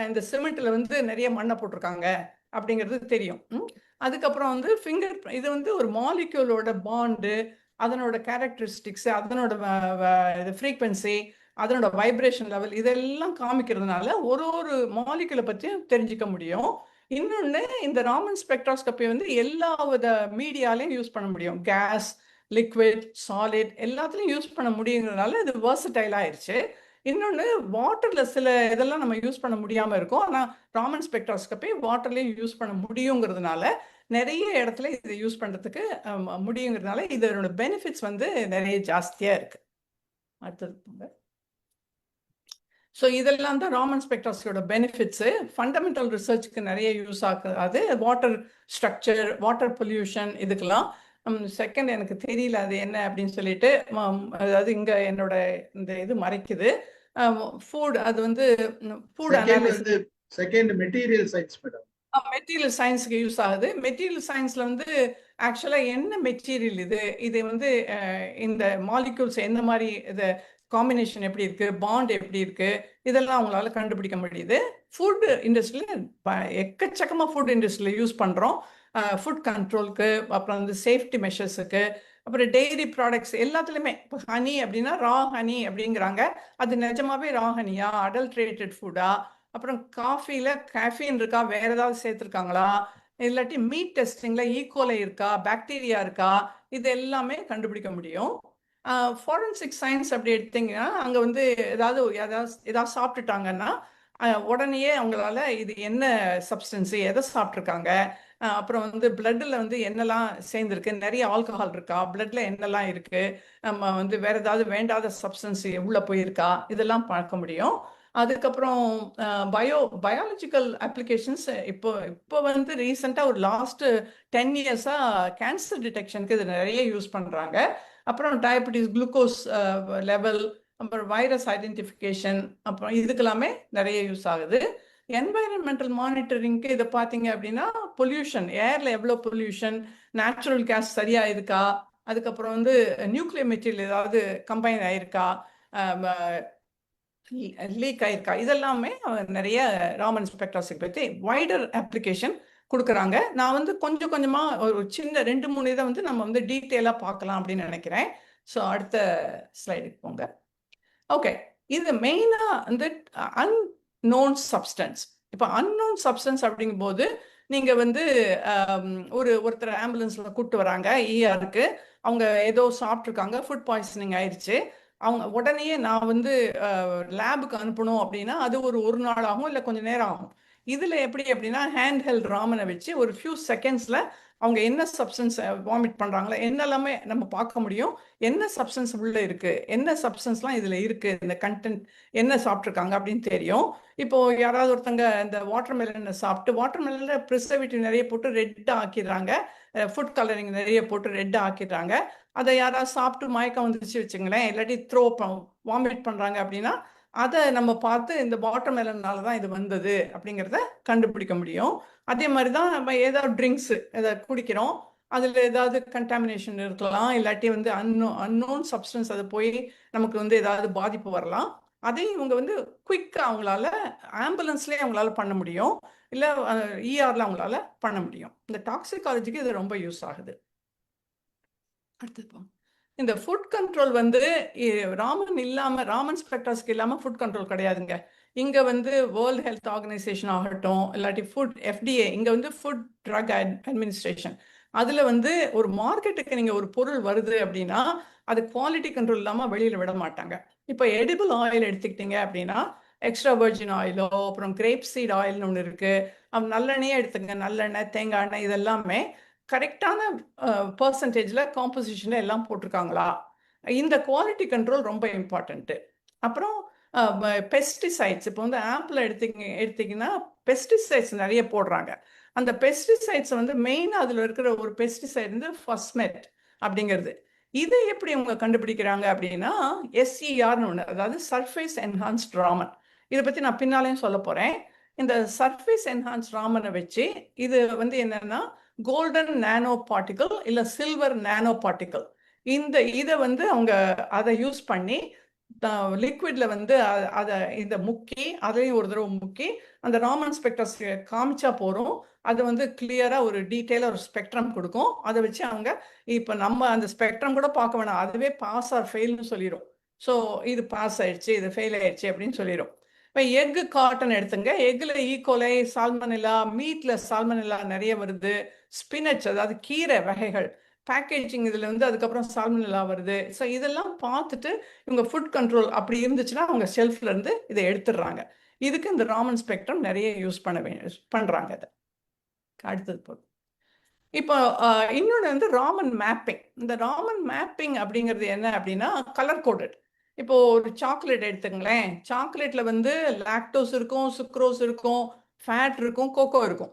இந்த சிமெண்ட்டில் வந்து நிறைய மண்ணை போட்டிருக்காங்க அப்படிங்கிறது தெரியும். அதுக்கப்புறம் வந்து இது வந்து ஒரு மாலிக்யூலோட பாண்டு, அதனோட கேரக்டரிஸ்டிக்ஸ், அதனோட ஃப்ரீக்வன்சி, அதனோட வைப்ரேஷன் லெவல், இதெல்லாம் காமிக்கிறதுனால ஒரு மாலிக்யூலை பற்றியும் தெரிஞ்சுக்க முடியும். இன்னொன்று, இந்த ராமன் ஸ்பெக்ட்ராஸ்கோபி வந்து எல்லா வித மீடியாலையும் யூஸ் பண்ண முடியும். கேஸ், லிக்விட், சாலிட் எல்லாத்துலேயும் யூஸ் பண்ண முடியுங்கிறதுனால இது வெர்சடைல் ஆயிடுச்சு. இன்னொன்று, வாட்டரில் சில இதெல்லாம் நம்ம யூஸ் பண்ண முடியாமல் இருக்கும், ஆனால் ராமன் ஸ்பெக்ட்ராஸ்கோபி வாட்டர்லேயும் யூஸ் பண்ண முடியுங்கிறதுனால நிறைய இடத்துல இதை யூஸ் பண்ணுறதுக்கு முடியுங்கிறதுனால இதனோட பெனிஃபிட்ஸ் வந்து நிறைய ஜாஸ்தியாக இருக்குது. அடுத்தது ஸோ இதெல்லாம் தான் ராமன் ஸ்பெக்ட்ராஸ்கோபியோட பெனிஃபிட்ஸு. ஃபண்டமெண்டல் ரிசர்ச்சுக்கு நிறைய யூஸ் ஆகுது. வாட்டர் ஸ்ட்ரக்சர், வாட்டர் பொல்யூஷன், இதுக்கெல்லாம் செகண்ட் எனக்கு தெரியல அது என்ன அப்படின்னு சொல்லிட்டு அதாவது இங்க என்னோட இந்த இது மறைக்குது. ஃபுட் அது வந்து ஃபுட் செகண்ட் அனாலிசிஸ் வந்து second material science madam. Material சயின்ஸ்க்கு யூஸ் ஆகுது. மெட்டீரியல் சயின்ஸ்ல வந்து ஆக்சுவலா என்ன மெட்டீரியல் இது இது வந்து இந்த மாலிக்யூல்ஸ் எந்த மாதிரி இது காம்பினேஷன் எப்படி இருக்கு, பாண்ட் எப்படி இருக்கு, இதெல்லாம் அவங்களால கண்டுபிடிக்க முடியுது. ஃபுட் இண்டஸ்ட்ரியில் எக்கச்சக்கமாக ஃபுட் இண்டஸ்ட்ரியில் யூஸ் பண்ணுறோம். ஃபுட் கண்ட்ரோலுக்கு, அப்புறம் வந்து சேஃப்டி மெஷர்ஸுக்கு, அப்புறம் டெய்ரி ப்ராடக்ட்ஸ் எல்லாத்துலேயுமே. இப்போ ஹனி அப்படின்னா ரா ஹனி அப்படிங்கிறாங்க. அது நிஜமாவே ரா ஹனியா, அடல்ட்ரேட்டட் ஃபுட்டா, அப்புறம் காஃபியில் கேஃபீன் இருக்கா, வேற ஏதாவது சேர்த்துருக்காங்களா, இல்லாட்டி மீட் டெஸ்டிங்கில் ஈகோலை இருக்கா, பாக்டீரியா இருக்கா, இது எல்லாமே கண்டுபிடிக்க முடியும். ஃபாரன்சிக் சயின்ஸ் அப்படி எடுத்தீங்கன்னா அங்கே வந்து ஏதாவது சாப்பிட்டுட்டாங்கன்னா உடனேயே அவங்களால இது என்ன சப்ஸ்டன்ஸு, எதை சாப்பிட்ருக்காங்க, அப்புறம் வந்து பிளட்டில் வந்து என்னெல்லாம் சேர்ந்துருக்கு, நிறைய ஆல்கஹால் இருக்கா, பிளட்டில் என்னெல்லாம் இருக்குது, நம்ம வந்து வேற ஏதாவது வேண்டாத சப்ஸ்டன்ஸ் உள்ளே போயிருக்கா, இதெல்லாம் பார்க்க முடியும். அதுக்கப்புறம் பயாலஜிக்கல் அப்ளிகேஷன்ஸ் இப்போ வந்து ரீசெண்டாக ஒரு லாஸ்ட் 10 இயர்ஸாக கேன்சர் டிடெக்ஷனுக்கு இது நிறைய யூஸ் பண்ணுறாங்க. அப்புறம் டயபெட்டிஸ், குளுக்கோஸ் லெவல், அப்புறம் வைரஸ் ஐடென்டிஃபிகேஷன், அப்புறம் இதுக்கெல்லாமே நிறைய யூஸ் ஆகுது. என்வைரன்மெண்டல் மானிட்டரிங்க்கு இதை பார்த்தீங்க அப்படின்னா பொல்யூஷன், ஏரில் எவ்வளோ பொல்யூஷன், நேச்சுரல் கேஸ் சரியாக இருக்கா, அதுக்கப்புறம் வந்து நியூக்ளியர் மெட்டீரியல் ஏதாவது கம்பைன் ஆயிருக்கா, லீக் ஆயிருக்கா, இதெல்லாமே நிறைய ராமன் ஸ்பெக்ட்ராஸ்கோபி பற்றி வைடர் அப்ளிகேஷன் கொடுக்குறாங்க. நான் வந்து கொஞ்சம் கொஞ்சமாக ஒரு சின்ன 2-3 இதை வந்து நம்ம வந்து டீட்டெயிலாக பார்க்கலாம் அப்படின்னு நினைக்கிறேன். ஸோ அடுத்த ஸ்லைடுக்கு போங்க. ஓகே, இது மெயினாக வந்து அன்னோன் சப்ஸ்டன்ஸ். இப்போ அன்னோன் சப்ஸ்டன்ஸ் அப்படிங்கும்போது நீங்கள் வந்து ஒருத்தர் ஆம்புலன்ஸில் கூப்பிட்டு வராங்க ஈஆருக்கு, அவங்க ஏதோ சாப்பிட்ருக்காங்க, ஃபுட் பாய்சனிங் ஆயிடுச்சு, அவங்க உடனே நான் வந்து லேபுக்கு அனுப்பணும் அப்படின்னா அது ஒரு நாள் ஆகும், இல்லை கொஞ்சம் நேரம் ஆகும். இதில் எப்படி அப்படின்னா ஹேண்ட் ஹெல்ட் ராமனை வச்சு ஒரு ஃபியூ செகண்ட்ஸில் அவங்க என்ன சப்ஸ்டன்ஸ் வாமிட் பண்ணுறாங்களோ என்னெல்லாமே நம்ம பார்க்க முடியும். என்ன சப்ஸ்டன்ஸ் உள்ளே இருக்குது, என்ன சப்ஸ்டன்ஸ்லாம் இதில் இருக்குது, இந்த கண்டென்ட் என்ன சாப்பிட்ருக்காங்க அப்படின்னு தெரியும். இப்போது யாராவது ஒருத்தங்க இந்த வாட்டர் மெலனை சாப்பிட்டு வாட்டர் மெலனில் ப்ரிசர்வேட்டிவ் நிறைய போட்டு ரெட்டாக ஆக்கிடுறாங்க, ஃபுட் கலரிங் நிறைய போட்டு ரெட்டாக ஆக்கிடுறாங்க. அதை யாராவது சாப்பிட்டு மயக்கம் வந்துச்சு வச்சுங்களேன், இல்லாட்டி வாமிட் பண்ணுறாங்க அப்படின்னா அதை நம்ம பார்த்து இந்த வாட்டர் மெலனால தான் இது வந்தது அப்படிங்கிறத கண்டுபிடிக்க முடியும். அதே மாதிரி தான் நம்ம ஏதாவது ட்ரிங்க்ஸு எதை குடிக்கிறோம், அதில் ஏதாவது கண்டாமினேஷன் இருக்கலாம், இல்லாட்டி வந்து அன்னோன் சப்ஸ்டன்ஸ் அது போய் நமக்கு வந்து ஏதாவது பாதிப்பு வரலாம். அதையும் இவங்க வந்து குயிக்காக அவங்களால ஆம்புலன்ஸ்லேயே அவங்களால பண்ண முடியும், இல்லை இஆரில் அவங்களால பண்ண முடியும். இந்த டாக்ஸிகாலஜிக்கு இது ரொம்ப யூஸ் ஆகுது. அடுத்தது இந்த ஃபுட் கண்ட்ரோல் வந்து ராமன் ஸ்பெக்ட்ராஸ்க்கு இல்லாமல் ஃபுட் கண்ட்ரோல் கிடையாதுங்க. இங்கே வந்து வேர்ல்டு ஹெல்த் ஆர்கனைசேஷன் ஆகட்டும், இல்லாட்டி FDA, இங்கே வந்து ஃபுட் ட்ரக் அட்மினிஸ்ட்ரேஷன், அதில் வந்து ஒரு மார்க்கெட்டுக்கு நீங்கள் ஒரு பொருள் வருது அப்படின்னா அது குவாலிட்டி கண்ட்ரோல் இல்லாமல் வெளியில் விட மாட்டாங்க. இப்போ எடிபிள் ஆயில் எடுத்துக்கிட்டீங்க அப்படின்னா எக்ஸ்ட்ரா வர்ஜின் ஆயிலோ, அப்புறம் கிரேப் சீட் ஆயில்னு ஒன்று இருக்குது, நல்லெண்ணெயே எடுத்துங்க, நல்லெண்ணெய், தேங்காய் எண்ணெய், இதெல்லாமே கரெக்டான பர்சன்டேஜில் காம்போசிஷனில் எல்லாம் போட்டிருக்காங்களா, இந்த குவாலிட்டி கண்ட்ரோல் ரொம்ப இம்பார்ட்டண்ட்டு. அப்புறம் பெஸ்டிசைட்ஸ், இப்போ வந்து ஆப்பிள் எடுத்தீங்கன்னா பெஸ்டிசைட்ஸ் நிறைய போடுறாங்க. அந்த பெஸ்டிசைட்ஸ் வந்து மெயினாக அதில் இருக்கிற ஒரு பெஸ்டிசைட் வந்து ஃபஸ்மெட் அப்படிங்கிறது. இதை எப்படி அவங்க கண்டுபிடிக்கிறாங்க அப்படின்னா SERன்னு ஒன்று, அதாவது சர்ஃபேஸ் என்ஹான்ஸ்ட் ராமன். இதை பற்றி நான் பின்னாலேயும் சொல்ல போகிறேன். இந்த சர்ஃபேஸ் என்ஹான்ஸ்ட் ராமனை வச்சு இது வந்து என்னன்னா கோல்டன் நானோ பார்ட்டிக்கல் இல்லை சில்வர் நானோ பார்ட்டிக்கல், இதை வந்து அவங்க அதை யூஸ் பண்ணி லிக்விட்ல வந்து இதை முக்கி அதையும் ஒரு தடவை முக்கி அந்த ராமன் ஸ்பெக்ட்ரஸ் காமிச்சா போகிறோம். அது வந்து கிளியராக ஒரு டீட்டெயிலாக ஒரு ஸ்பெக்ட்ரம் கொடுக்கும். அதை வச்சு அவங்க இப்போ நம்ம அந்த ஸ்பெக்ட்ரம் கூட பார்க்க வேணாம், அதுவே பாஸ் ஆர் ஃபெயில்னு சொல்லிடும். ஸோ இது பாஸ் ஆயிடுச்சு, இது ஃபெயில் ஆயிடுச்சு அப்படின்னு சொல்லிடும். இப்போ எக்கு காட்டன் எடுத்துங்க, எக்கில் ஈகோலை, சால்மனெல்லா, மீட்டில் சால்மனெல்லா நிறைய வருது, ஸ்பினச் அதாவது கீரை வகைகள் பேக்கேஜிங் இதில் வந்து அதுக்கப்புறம் சால்மனெல்லா வருது. ஸோ இதெல்லாம் பார்த்துட்டு இவங்க ஃபுட் கண்ட்ரோல் அப்படி இருந்துச்சுன்னா அவங்க ஷெல்ஃப்ல இருந்து இதை எடுத்துடுறாங்க. இதுக்கு இந்த ராமன் ஸ்பெக்ட்ரம் நிறைய யூஸ் பண்ணுறாங்க. அதை அடுத்தது போதும். இப்போ இன்னொன்று வந்து ராமன் மேப்பிங். இந்த ராமன் மேப்பிங் அப்படிங்கிறது என்ன அப்படின்னா கலர் கோடட். இப்போ ஒரு சாக்லேட் எடுத்துங்களேன், சாக்லேட்ல வந்து லாக்டோஸ் இருக்கும், சுக்ரோஸ் இருக்கும், ஃபேட் இருக்கும், கோகோ இருக்கும்.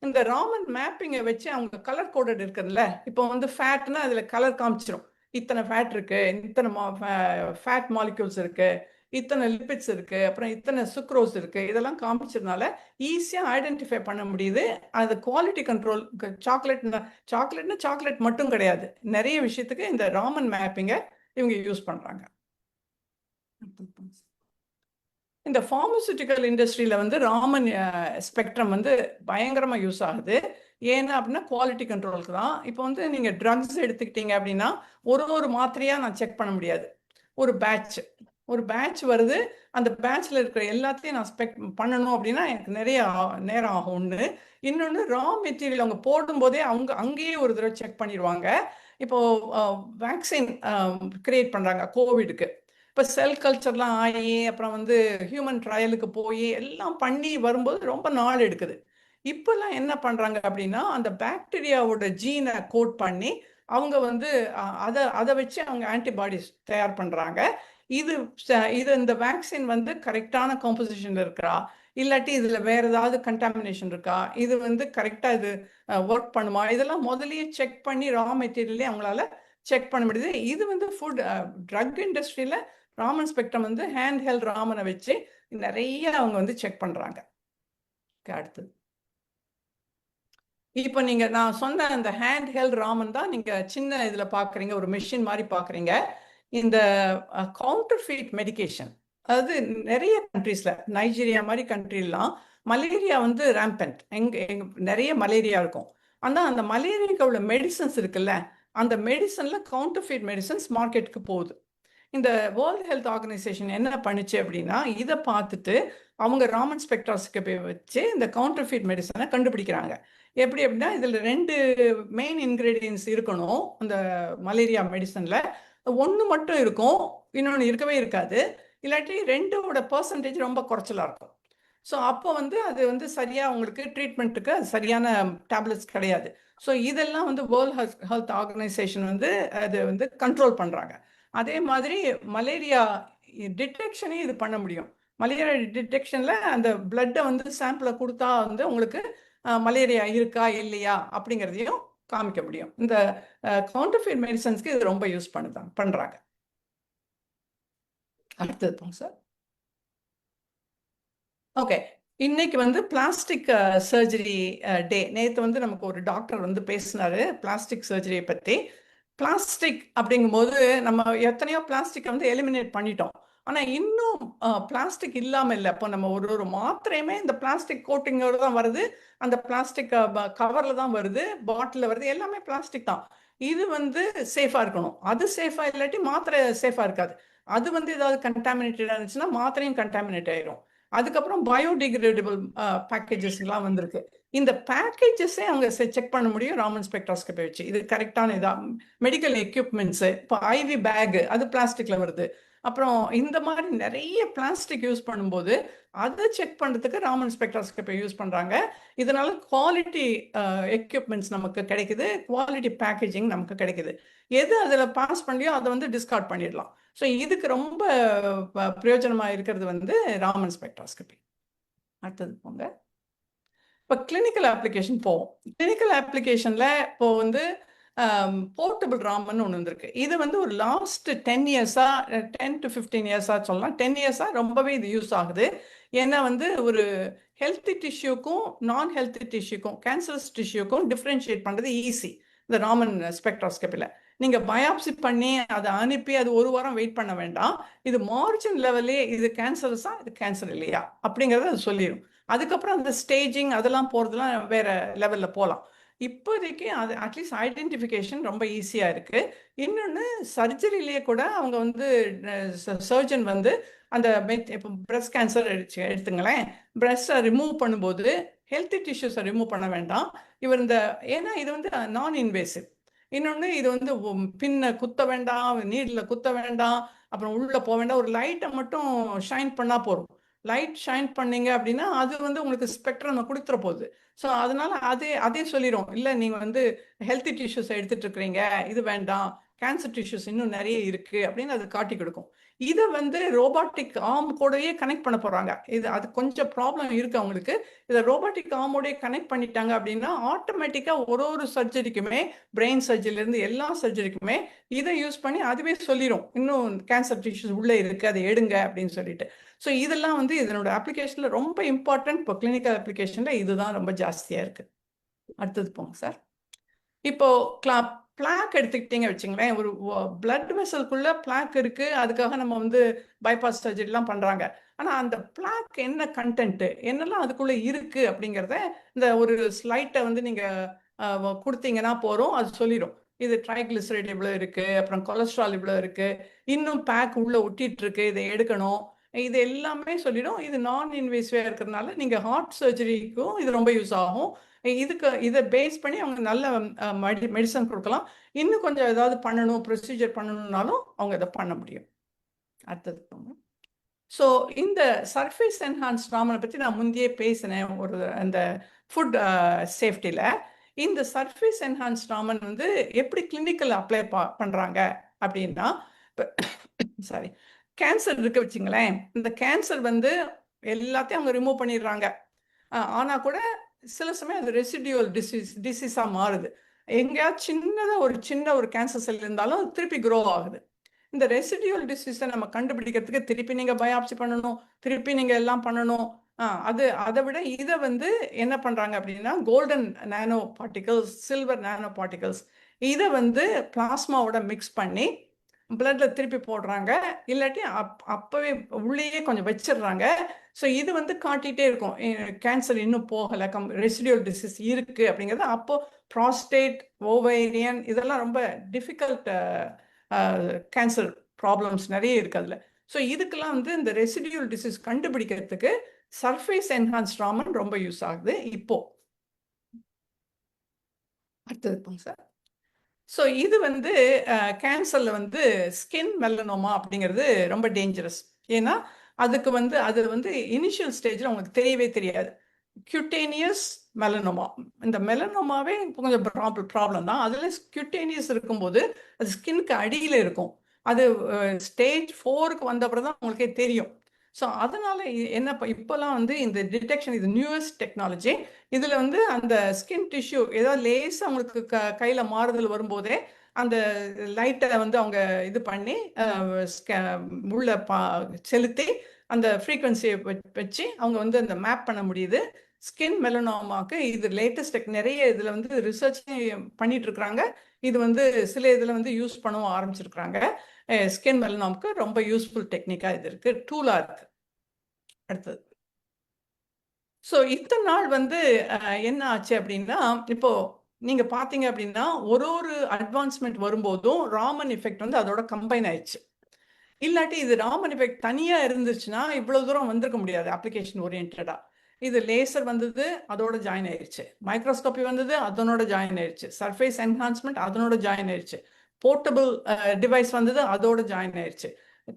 இந்த ராமன் மேப்பிங்கை வச்சு அவங்க கலர் கோடட் இருக்குதுல்ல, இப்போ வந்து ஃபேட்னா அதில் கலர் காமிச்சிடும், இத்தனை ஃபேட் இருக்கு, இத்தனை ஃபேட் மாலிக்யூல்ஸ் இருக்கு, இத்தனை லிபிட்ஸ் இருக்கு, அப்புறம் இத்தனை சுக்ரோஸ் இருக்கு, இதெல்லாம் காமிச்சதுனால ஈஸியாக ஐடென்டிஃபை பண்ண முடியுது. அது குவாலிட்டி கண்ட்ரோல். சாக்லேட்னா சாக்லேட் மட்டும் கிடையாது, நிறைய விஷயத்துக்கு இந்த ராமன் மேப்பிங்கை இவங்க யூஸ் பண்றாங்க. இந்த ஃபார்மசூட்டிக்கல் இண்டஸ்ட்ரியில் வந்து ராமன் ஸ்பெக்ட்ரம் வந்து பயங்கரமாக யூஸ் ஆகுது. ஏன்னா அப்படின்னா குவாலிட்டி கண்ட்ரோலுக்கு தான். இப்போ வந்து நீங்கள் ட்ரக்ஸ் எடுத்துக்கிட்டீங்க அப்படின்னா ஒரு மாத்திரையாக நான் செக் பண்ண முடியாது. ஒரு பேட்ச் வருது, அந்த பேட்சில் இருக்கிற எல்லாத்தையும் நான் பண்ணணும் அப்படின்னா எனக்கு நிறைய நேரம் ஆகும். ஒன்று. இன்னொன்று, ரா மெட்டீரியல் அவங்க போடும்போதே அங்கேயே ஒரு தடவை செக் பண்ணிடுவாங்க. இப்போது வேக்சின் கிரியேட் பண்ணுறாங்க கோவிடுக்கு. இப்போ செல் கல்ச்சர்லாம் ஆகி அப்புறம் வந்து ஹியூமன் ட்ரையலுக்கு போய் எல்லாம் பண்ணி வரும்போது ரொம்ப நாள் எடுக்குது. இப்போல்லாம் என்ன பண்ணுறாங்க அப்படின்னா அந்த பாக்டீரியாவோட ஜீனை கோட் பண்ணி அவங்க வந்து அதை வச்சு அவங்க ஆன்டிபாடிஸ் தயார் பண்ணுறாங்க. இது இந்த வேக்சின் வந்து கரெக்டான காம்போசிஷனில் இருக்கா, இல்லாட்டி இதில் வேற ஏதாவது கண்டாமினேஷன் இருக்கா, இது வந்து கரெக்டாக இது ஒர்க் பண்ணுமா, இதெல்லாம் முதல்லயே செக் பண்ணி ரா மெட்டீரியலே அவங்களால செக் பண்ண முடியுது. இது வந்து ஃபுட் ட்ரக் இண்டஸ்ட்ரியில் ராமன் ஸ்பெக்ட்ரம் வந்து ஹேண்ட் ஹெல்ட் ராமனை வச்சு நிறைய அவங்க வந்து செக் பண்ணுறாங்க. அடுத்தது இப்போ நீங்கள் நான் சொன்ன அந்த ஹேண்ட் ஹெல்ட் ராமன் தான் நீங்கள் சின்ன இதில் பார்க்குறீங்க, ஒரு மெஷின் மாதிரி பார்க்குறீங்க. இந்த கவுண்டர்ஃபீட் மெடிகேஷன், அதாவது நிறைய கண்ட்ரீஸில், நைஜீரியா மாதிரி கண்ட்ரிலாம் மலேரியா வந்து ரேம்பண்ட், எங்கே நிறைய மலேரியா இருக்கும். ஆனால் அந்த மலேரியாவுக்கு உள்ள மெடிசன்ஸ் இருக்குல்ல, அந்த மெடிசனில் கவுண்டர்ஃபீட் மெடிசன்ஸ் மார்க்கெட்டுக்கு போகுது. இந்த வேர்ல்டு ஹெல்த் ஆர்கனைசேஷன் என்ன பண்ணுச்சு அப்படின்னா இதை பார்த்துட்டு அவங்க ராமன் ஸ்பெக்ட்ராஸ்கோபி வச்சு இந்த கவுண்டர்ஃபீட் மெடிசனை கண்டுபிடிக்கிறாங்க. எப்படி அப்படின்னா இதில் 2 மெயின் இன்க்ரீடியன்ஸ் இருக்கணும் அந்த மலேரியா மெடிசனில். ஒன்று மட்டும் இருக்கும், இன்னொன்று இருக்கவே இருக்காது, இல்லாட்டி 2% ரொம்ப குறைச்சலாக இருக்கும். ஸோ அப்போ வந்து அது வந்து சரியாக உங்களுக்கு ட்ரீட்மெண்ட்டுக்கு சரியான டேப்லெட்ஸ் கிடையாது. ஸோ இதெல்லாம் வந்து வேர்ல்ட் ஹெல்த் ஆர்கனைசேஷன் வந்து அது வந்து கண்ட்ரோல் பண்ணுறாங்க. அதே மாதிரி மலேரியா டிடெக்ஷனே இது பண்ண முடியும். மலேரியா டிடெக்ஷனில் அந்த பிளட்டை வந்து சாம்பிளை கொடுத்தா வந்து உங்களுக்கு மலேரியா இருக்கா இல்லையா அப்படிங்கிறதையும் காமிக்க முடியும். இந்த கவுண்டர்ஃபீட் மெடிசன்ஸ்க்கு இது ரொம்ப யூஸ் பண்ணுறாங்க. அடுத்தது போங்க சார். ஓகே, இன்னைக்கு வந்து பிளாஸ்டிக் சர்ஜரி டே. நேற்று வந்து நமக்கு ஒரு டாக்டர் வந்து பேசினாரு பிளாஸ்டிக் சர்ஜரியை பற்றி. பிளாஸ்டிக் அப்படிங்கும்போது நம்ம எத்தனையோ பிளாஸ்டிக்கை வந்து எலிமினேட் பண்ணிட்டோம், ஆனால் இன்னும் பிளாஸ்டிக் இல்லாமல் இல்லை. இப்போ நம்ம ஒரு மாத்திரையுமே இந்த பிளாஸ்டிக் கோட்டிங்கோடு தான் வருது, அந்த பிளாஸ்டிக் கவரில் தான் வருது, பாட்டிலில் வருது, எல்லாமே பிளாஸ்டிக் தான். இது வந்து சேஃபாக இருக்கணும். அது சேஃபாக இல்லாட்டி மாத்திரை சேஃபாக இருக்காது. அது வந்து ஏதாவது கண்டாமினேட்டடாக இருந்துச்சுன்னா மாத்திரையும் கண்டாமினேட் ஆயிரும். அதுக்கப்புறம் பயோடிகிரேடபிள் பேக்கேஜஸ்லாம் வந்திருக்கு. இந்த பேக்கேஜஸே அவங்க செக் பண்ண முடியும் ராமன் ஸ்பெக்ட்ராஸ்கோபி வச்சு. இது கரெக்டான இதா? மெடிக்கல் எக்யூப்மெண்ட்ஸு, இப்போ ஐவி பேகு அது பிளாஸ்டிக்கில் வருது. அப்புறம் இந்த மாதிரி நிறைய பிளாஸ்டிக் யூஸ் பண்ணும்போது அதை செக் பண்ணுறதுக்கு ராமன் ஸ்பெக்ட்ராஸ்கோபி யூஸ் பண்ணுறாங்க. இதனால குவாலிட்டி எக்யூப்மெண்ட்ஸ் நமக்கு கிடைக்குது, குவாலிட்டி பேக்கேஜிங் நமக்கு கிடைக்குது. எது அதில் பாஸ் பண்ணலையோ அதை வந்து டிஸ்கார்ட் பண்ணிடலாம். ஸோ இதுக்கு ரொம்ப பிரயோஜனமாக இருக்கிறது வந்து ராமன் ஸ்பெக்ட்ராஸ்கோபி. அடுத்தது போங்க. இப்போ கிளினிக்கல் அப்ளிகேஷன் போவோம். கிளினிக்கல் அப்ளிகேஷனில் இப்போ வந்து போர்ட்டபிள் ராமன் ஒன்று வந்திருக்கு. இது வந்து ஒரு லாஸ்ட் 10 இயர்ஸாக 10 to 15 இயர்ஸாக சொல்லலாம், 10 இயர்ஸாக ரொம்பவே இது யூஸ் ஆகுது. ஏன்னா வந்து ஒரு ஹெல்த்தி டிஷ்யூக்கும் நான் ஹெல்த்தி டிஷ்யூக்கும் கேன்சரஸ் டிஷ்யூக்கும் டிஃப்ரென்ஷியேட் பண்ணுறது ஈஸி இந்த ராமன் ஸ்பெக்ட்ராஸ்கோபியில். நீங்கள் பயாப்சி பண்ணி அதை அனுப்பி அது ஒரு வாரம் வெயிட் பண்ண வேண்டாம். இது மார்ஜின் லெவலே இது கேன்சரஸா இது கேன்சர் இல்லையா அப்படிங்கிறத அது சொல்லிடும். அதுக்கப்புறம் அந்த ஸ்டேஜிங் அதெல்லாம் போகிறதுலாம் வேற லெவலில் போகலாம். இப்போதைக்கு அது அட்லீஸ்ட் ஐடென்டிஃபிகேஷன் ரொம்ப ஈஸியாக இருக்குது. இன்னொன்று, சர்ஜரியிலேயே கூட அவங்க வந்து சர்ஜன் வந்து அந்த இப்போ பிரெஸ்ட் கேன்சர் எடுத்துங்களேன், பிரெஸ்ட்டை ரிமூவ் பண்ணும்போது ஹெல்த்தி டிஷ்யூஸை ரிமூவ் பண்ண வேண்டாம். இவர் ஏன்னா இது வந்து நான் இன்வேசிவ். இன்னொன்று, இது வந்து பின்ன குத்த வேண்டாம், நீடில் குத்த வேண்டாம், அப்புறம் உள்ளே போக வேண்டாம், ஒரு லைட்டை மட்டும் ஷைன் பண்ணால் போதும். லைட் ஷைன் பண்ணீங்க அப்படின்னா அது வந்து உங்களுக்கு ஸ்பெக்ட்ரம் கொடுத்துற போகுது. ஸோ அதனால அதே சொல்லிடும், இல்லை நீங்கள் வந்து ஹெல்த்தி டிஷ்யூஸை எடுத்துகிட்டு இருக்கிறீங்க, இது வேண்டாம், கேன்சர் டிஷ்யூஸ் இன்னும் நிறைய இருக்கு அப்படின்னு அது காட்டி கொடுக்கும். இதை வந்து ரோபாட்டிக் ஆர்ம் கூடயே கனெக்ட் பண்ண போறாங்க. அது கொஞ்சம் ப்ராப்ளம் இருக்கு அவங்களுக்கு. இதை ரோபாட்டிக் ஆர்மோடய கனெக்ட் பண்ணிட்டாங்க அப்படின்னா ஆட்டோமேட்டிக்கா ஒரு சர்ஜரிக்குமே, பிரெயின் சர்ஜரியிலேருந்து எல்லா சர்ஜரிக்குமே இதை யூஸ் பண்ணி அதுவே சொல்லிடும் இன்னும் கேன்சர் டிஷ்யூஸ் உள்ளே இருக்கு, அதை எடுங்க அப்படின்னு சொல்லிட்டு. ஸோ இதெல்லாம் வந்து இதனோட அப்ளிகேஷன்ல ரொம்ப இம்பார்ட்டன்ட். இப்போ கிளினிக்கல் அப்ளிகேஷன்ல இதுதான் ரொம்ப ஜாஸ்தியா இருக்கு. அடுத்தது போங்க சார். இப்போ பிளாக் எடுத்துக்கிட்டீங்க வச்சுங்களேன், ஒரு பிளட் வெசல்குள்ள பிளாக் இருக்கு, அதுக்காக நம்ம வந்து பைபாஸ் சர்ஜரிலாம் பண்றாங்க. ஆனா அந்த பிளாக் என்ன கண்டென்ட், என்னெல்லாம் அதுக்குள்ள இருக்கு அப்படிங்கிறத இந்த ஒரு ஸ்லைட்டை வந்து நீங்க கொடுத்தீங்கன்னா போறோம், அது சொல்லிடும். இது ட்ரைகிளிசரைடு இவ்வளோ இருக்கு, அப்புறம் கொலஸ்ட்ரால் இவ்வளோ இருக்கு, இன்னும் பேக் உள்ள ஒட்டிட்டு இருக்கு, இதை எடுக்கணும், இது எல்லாமே சொல்லிடும். இது நான் இன்வேசிவா இருக்கிறதுனால நீங்க ஹார்ட் சர்ஜரிக்கும் இது ரொம்ப யூஸ் ஆகும். இதை பேஸ் பண்ணி அவங்க நல்ல மெடிசன் கொடுக்கலாம். இன்னும் கொஞ்சம் ஏதாவது பண்ணணும், ப்ரொசீஜர் பண்ணணும்னாலும் அவங்க இதை பண்ண முடியும். அடுத்தது போங்க. ஸோ இந்த சர்ஃபேஸ் என்ஹான்ஸ் ட்ராமனை பற்றி நான் முந்தையே பேசினேன் ஒரு அந்த ஃபுட் சேஃப்டியில். இந்த சர்ஃபேஸ் என்ஹான்ஸ் ட்ராமன் வந்து எப்படி கிளினிக்கல் அப்ளை பண்ணுறாங்க அப்படின்னா, சாரி, கேன்சர் இருக்கு வச்சுங்களேன், இந்த கேன்சர் வந்து எல்லாத்தையும் அவங்க ரிமூவ் பண்ணிடுறாங்க. ஆனால் கூட சில சமயம் அது ரெசிடியூவல் டிசீஸாக மாறுது. எங்கேயாவது சின்ன ஒரு கேன்சர் செல் இருந்தாலும் திருப்பி க்ரோ ஆகுது. இந்த ரெசிடியூவல் டிசீஸை நம்ம கண்டுபிடிக்கிறதுக்கு திருப்பி நீங்கள் பயாப்சி பண்ணணும், திருப்பி நீங்கள் எல்லாம் பண்ணணும். அதை விட இதை வந்து என்ன பண்ணுறாங்க அப்படின்னா, கோல்டன் நானோ பார்ட்டிகல்ஸ், சில்வர் நானோ பார்ட்டிகல்ஸ், இதை வந்து பிளாஸ்மாவோட மிக்ஸ் பண்ணி பிளட்ல திருப்பி போடுறாங்க. இல்லாட்டி அப்பவே உள்ளேயே கொஞ்சம் வச்சிடுறாங்க. ஸோ இது வந்து காட்டிகிட்டே இருக்கும் கேன்சர் இன்னும் போகலை, ரெசிடியூவல் டிசீஸ் இருக்கு அப்படிங்கிறது. அப்போ ப்ராஸ்டேட், ஓவேரியன் இதெல்லாம் ரொம்ப டிஃபிகல்ட் கேன்சர் ப்ராப்ளம்ஸ் நிறைய இருக்கு அதில். ஸோ இதுக்கெல்லாம் வந்து இந்த ரெசிடியூவல் டிசீஸ் கண்டுபிடிக்கிறதுக்கு சர்ஃபேஸ் என்ஹான்ஸ் ட்ராமன் ரொம்ப யூஸ் ஆகுது இப்போ. அடுத்தது போங்க சார். ஸோ இது வந்து கேன்சரில் வந்து ஸ்கின் மெலனோமா அப்படிங்கிறது ரொம்ப டேஞ்சரஸ். ஏன்னா அது வந்து இனிஷியல் ஸ்டேஜில் உங்களுக்கு தெரியவே தெரியாது. கியூட்டேனியஸ் மெலனோமா, இந்த மெலனோமாவே கொஞ்சம் ப்ராப்ளம் தான். அதில் கியூட்டேனியஸ் இருக்கும்போது அது ஸ்கின்னுக்கு அடியில் இருக்கும். அது ஸ்டேஜ் 4க்கு வந்தப்பறம் தான் உங்களுக்கே தெரியும். ஸோ அதனால என்ன இப்போல்லாம் வந்து இந்த டிடெக்ஷன், இது நியூவஸ்ட் டெக்னாலஜி. இதில் வந்து அந்த ஸ்கின் டிஷ்யூ ஏதாவது லேசாக அவங்களுக்கு கையில் மாறுதல் வரும்போதே அந்த லைட்டை வந்து அவங்க இது பண்ணி உள்ள செலுத்தி அந்த ஃப்ரீக்வன்சியை வச்சு அவங்க வந்து அந்த மேப் பண்ண முடியுது. ஸ்கின் மெலனோமாக்கு இது லேட்டஸ்ட் நிறைய இதில் வந்து ரிசர்ச் பண்ணிட்டு இருக்கிறாங்க. இது வந்து சில இதில் வந்து யூஸ் பண்ணவும் ஆரம்பிச்சிருக்கிறாங்க. ஸ்கின் மெலனோமுக்கு ரொம்ப யூஸ்ஃபுல் டெக்னிக்காக இது இருக்கு, டூலாக இருக்கு. அடுத்தது. ஸோ இத்தனை நாள் வந்து என்ன ஆச்சு அப்படின்னா, இப்போ நீங்க பார்த்தீங்க அப்படின்னா ஒரு அட்வான்ஸ்மெண்ட் வரும்போதும் ராமன் எஃபெக்ட் வந்து அதோட கம்பைன் ஆயிடுச்சு. இல்லாட்டி இது ராமன் எஃபெக்ட் தனியா இருந்துச்சுன்னா இவ்வளவு தூரம் வந்திருக்க முடியாது அப்ளிகேஷன் ஓரியன்டா. இது லேசர் வந்தது, அதோட ஜாயின் ஆயிடுச்சு. மைக்ரோஸ்கோபி வந்தது, அதனோட ஜாயின் ஆயிடுச்சு. சர்ஃபேஸ் என்ஹான்ஸ்மெண்ட் அதனோட ஜாயின் ஆயிடுச்சு. போர்ட்டபிள் டிவைஸ் வந்தது, அதோட ஜாயின் ஆயிடுச்சு.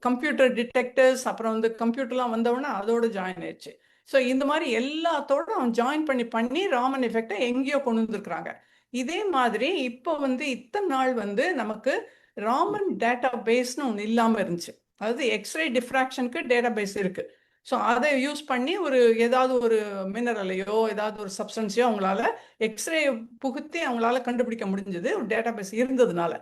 கம்ப்யூட்டர் டிடெக்டர்ஸ், அப்புறம் வந்து கம்ப்யூட்டர்லாம் வந்தவொடனே அதோட ஜாயின் ஆயிடுச்சு. ஸோ இந்த மாதிரி எல்லாத்தோட அவன் ஜாயின் பண்ணி ராமன் எஃபெக்டை எங்கேயோ கொண்டு வந்துருக்குறாங்க. இதே மாதிரி இப்போ வந்து இத்தனை நாள் வந்து நமக்கு ராமன் டேட்டா பேஸ்னு ஒன்று இல்லாமல் இருந்துச்சு. அதாவது எக்ஸ்ரே டிஃப்ராக்ஷனுக்கு டேட்டா பேஸ் இருக்கு. ஸோ அதை யூஸ் பண்ணி ஏதாவது ஒரு மினரலையோ ஏதாவது ஒரு சப்ஸ்டன்ஸையோ அவங்களால எக்ஸ்ரே புகுத்தி அவங்களால கண்டுபிடிக்க முடிஞ்சது ஒரு டேட்டா பேஸ் இருந்ததுனால.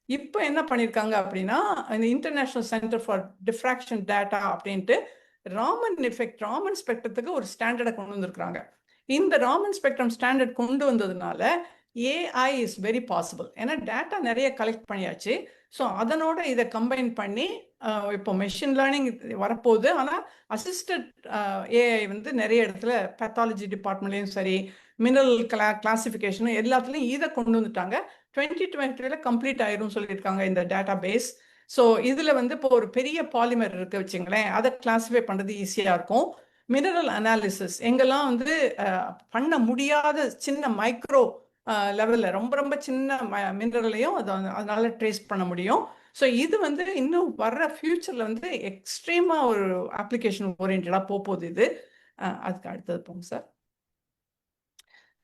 இப்போ என்ன பண்ணியிருக்காங்க அப்படின்னா, இந்த international centre for diffraction data அப்படின்ட்டு ராமன் ஸ்பெக்ட்ரத்துக்கு ஒரு ஸ்டாண்டர்டை கொண்டு வந்திருக்கிறாங்க. இந்த ராமன் ஸ்பெக்ட்ரம் ஸ்டாண்டர்ட் கொண்டு வந்ததுனால ஏஐ இஸ் வெரி பாசிபிள். ஏன்னா டேட்டா நிறைய கலெக்ட் பண்ணியாச்சு. ஸோ அதனோட இதை கம்பைன் பண்ணி இப்போ மெஷின் லேர்னிங் வரப்போகுது. ஆனால் அசிஸ்டட் ஏஐ வந்து நிறைய இடத்துல பேத்தாலஜி டிபார்ட்மெண்ட்லேயும் சரி, மினரல் கிளாசிஃபிகேஷனும் எல்லாத்துலேயும் இதை கொண்டு வந்துட்டாங்க. 2020 கம்ப்ளீட் ஆயிரும் சொல்லியிருக்காங்க இந்த டேட்டா பேஸ். ஸோ இதில் வந்து இப்போ ஒரு பெரிய பாலிமர் இருக்கு வச்சுங்களேன், அதை கிளாஸிஃபை பண்ணுறது ஈஸியாக இருக்கும். மினரல் அனாலிசிஸ் எங்கெல்லாம் வந்து பண்ண முடியாத சின்ன மைக்ரோ லெவலில் ரொம்ப ரொம்ப சின்ன மினரலையும் அதனால ட்ரேஸ் பண்ண முடியும். ஸோ இது வந்து இன்னும் வர்ற ஃபியூச்சரில் வந்து எக்ஸ்ட்ரீமாக ஒரு அப்ளிகேஷன் ஓரியன்டாக போகுது இது. அதுக்கு அடுத்தது போங்க சார்.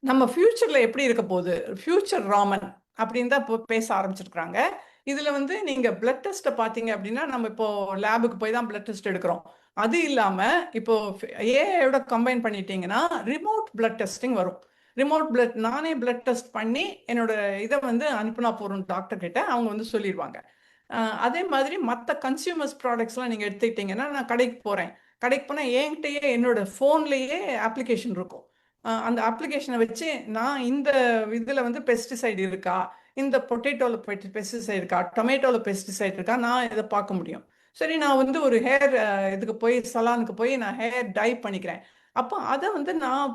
நம்ம ஃபியூச்சரில் எப்படி இருக்க போகுது, ஃபியூச்சர் ராமன் அப்படின்னு தான் இப்போ பேச ஆரம்பிச்சிருக்கிறாங்க. இதுல வந்து நீங்க பிளட் டெஸ்ட்டை பார்த்தீங்க அப்படின்னா நம்ம இப்போ லேபுக்கு போய் தான் பிளட் டெஸ்ட் எடுக்கிறோம். அது இல்லாம இப்போ ஏஐயோட கம்பைன் பண்ணிட்டீங்கன்னா ரிமோட் பிளட் டெஸ்டிங் வரும். ரிமோட் பிளட் நானே பிளட் டெஸ்ட் பண்ணி என்னோட இதை வந்து அனுப்புனா போறோம் டாக்டர் கிட்ட, அவங்க வந்து சொல்லிடுவாங்க. அதே மாதிரி மற்ற கன்சியூமர்ஸ் ப்ராடக்ட்ஸ்லாம் நீங்கள் எடுத்துக்கிட்டிங்கன்னா, நான் கடைக்கு போகிறேன். கடைக்கு போனால் என்கிட்டயே என்னோட ஃபோன்லேயே அப்ளிகேஷன் இருக்கும். அந்த அப்ளிகேஷனை வச்சு நான் இந்த இதில் வந்து பெஸ்டிசைடு இருக்கா, இந்த பொட்டேட்டோவில் பெஸ்டிசைடு இருக்கா, டொமேட்டோவில் பெஸ்டிசைடு இருக்கா, நான் இதை பார்க்க முடியும். சரி, நான் வந்து ஒரு ஹேர் இதுக்கு போய் சலானுக்கு போய் நான் ஹேர் டை பண்ணிக்கிறேன். அப்போ அதை வந்து நான்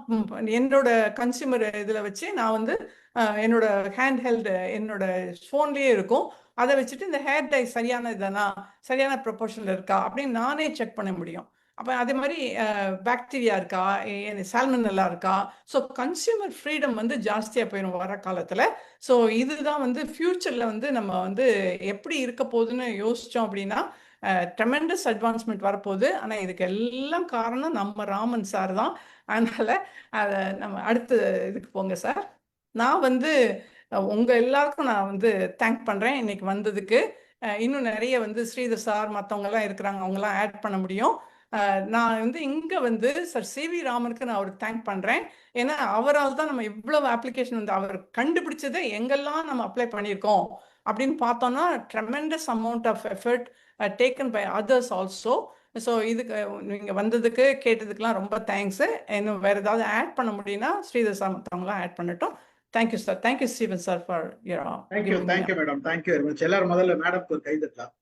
என்னோட கன்சியூமர் இதில் வச்சு நான் வந்து என்னோட ஹேண்ட் ஹெல்டு என்னோட ஃபோன்லேயே இருக்கும். அதை வச்சுட்டு இந்த ஹேர் டை சரியான இதுதானா, சரியான ப்ரொபோர்ஷனில் இருக்கா அப்படின்னு நானே செக் பண்ண முடியும். அப்போ அதே மாதிரி பாக்டீரியா இருக்கா, சால்மனெல்லா இருக்கா. ஸோ கன்சியூமர் ஃப்ரீடம் வந்து ஜாஸ்தியாக போயிடும் வர காலத்தில். ஸோ இதுதான் வந்து ஃப்யூச்சரில் வந்து நம்ம வந்து எப்படி இருக்க போகுதுன்னு யோசித்தோம் அப்படின்னா ட்ரெமெண்டஸ் அட்வான்ஸ்மெண்ட் வரப்போகுது. ஆனால் இதுக்கு எல்லாம் காரணம் நம்ம ராமன் சார் தான். அதனால் அதை நம்ம அடுத்த இதுக்கு போங்க சார். நான் வந்து உங்க எல்லாருக்கும் நான் வந்து தேங்க் பண்றேன் இன்னைக்கு வந்ததுக்கு. இன்னும் நிறைய வந்து ஸ்ரீதர் சார் மற்றவங்க எல்லாம் இருக்கிறாங்க, அவங்கெல்லாம் ஆட் பண்ண முடியும். நான் வந்து இங்க வந்து சார் சிவி ராமனுக்கு நான் அவருக்கு தேங்க் பண்றேன். ஏன்னா அவரால் தான் நம்ம இவ்வளவு அப்ளிகேஷன் வந்து அவர் கண்டுபிடிச்சதை எங்கெல்லாம் நம்ம அப்ளை பண்ணியிருக்கோம் அப்படின்னு பார்த்தோம்னா tremendous amount of effort taken by others also. So இதுக்கு நீங்க வந்ததுக்கு கேட்டதுக்கெல்லாம் ரொம்ப தேங்க்ஸ். இன்னும் வேற ஏதாவது ஆட் பண்ண முடியும்னா ஸ்ரீதர் சார் மற்றவங்களாம் ஆட் பண்ணட்டும். Thank you sir. Thank you Steven sir for thank you madam. Thank you very much. எல்லாரும் முதல்ல மேடம்க்கு ஒரு கை தட்டலாம்.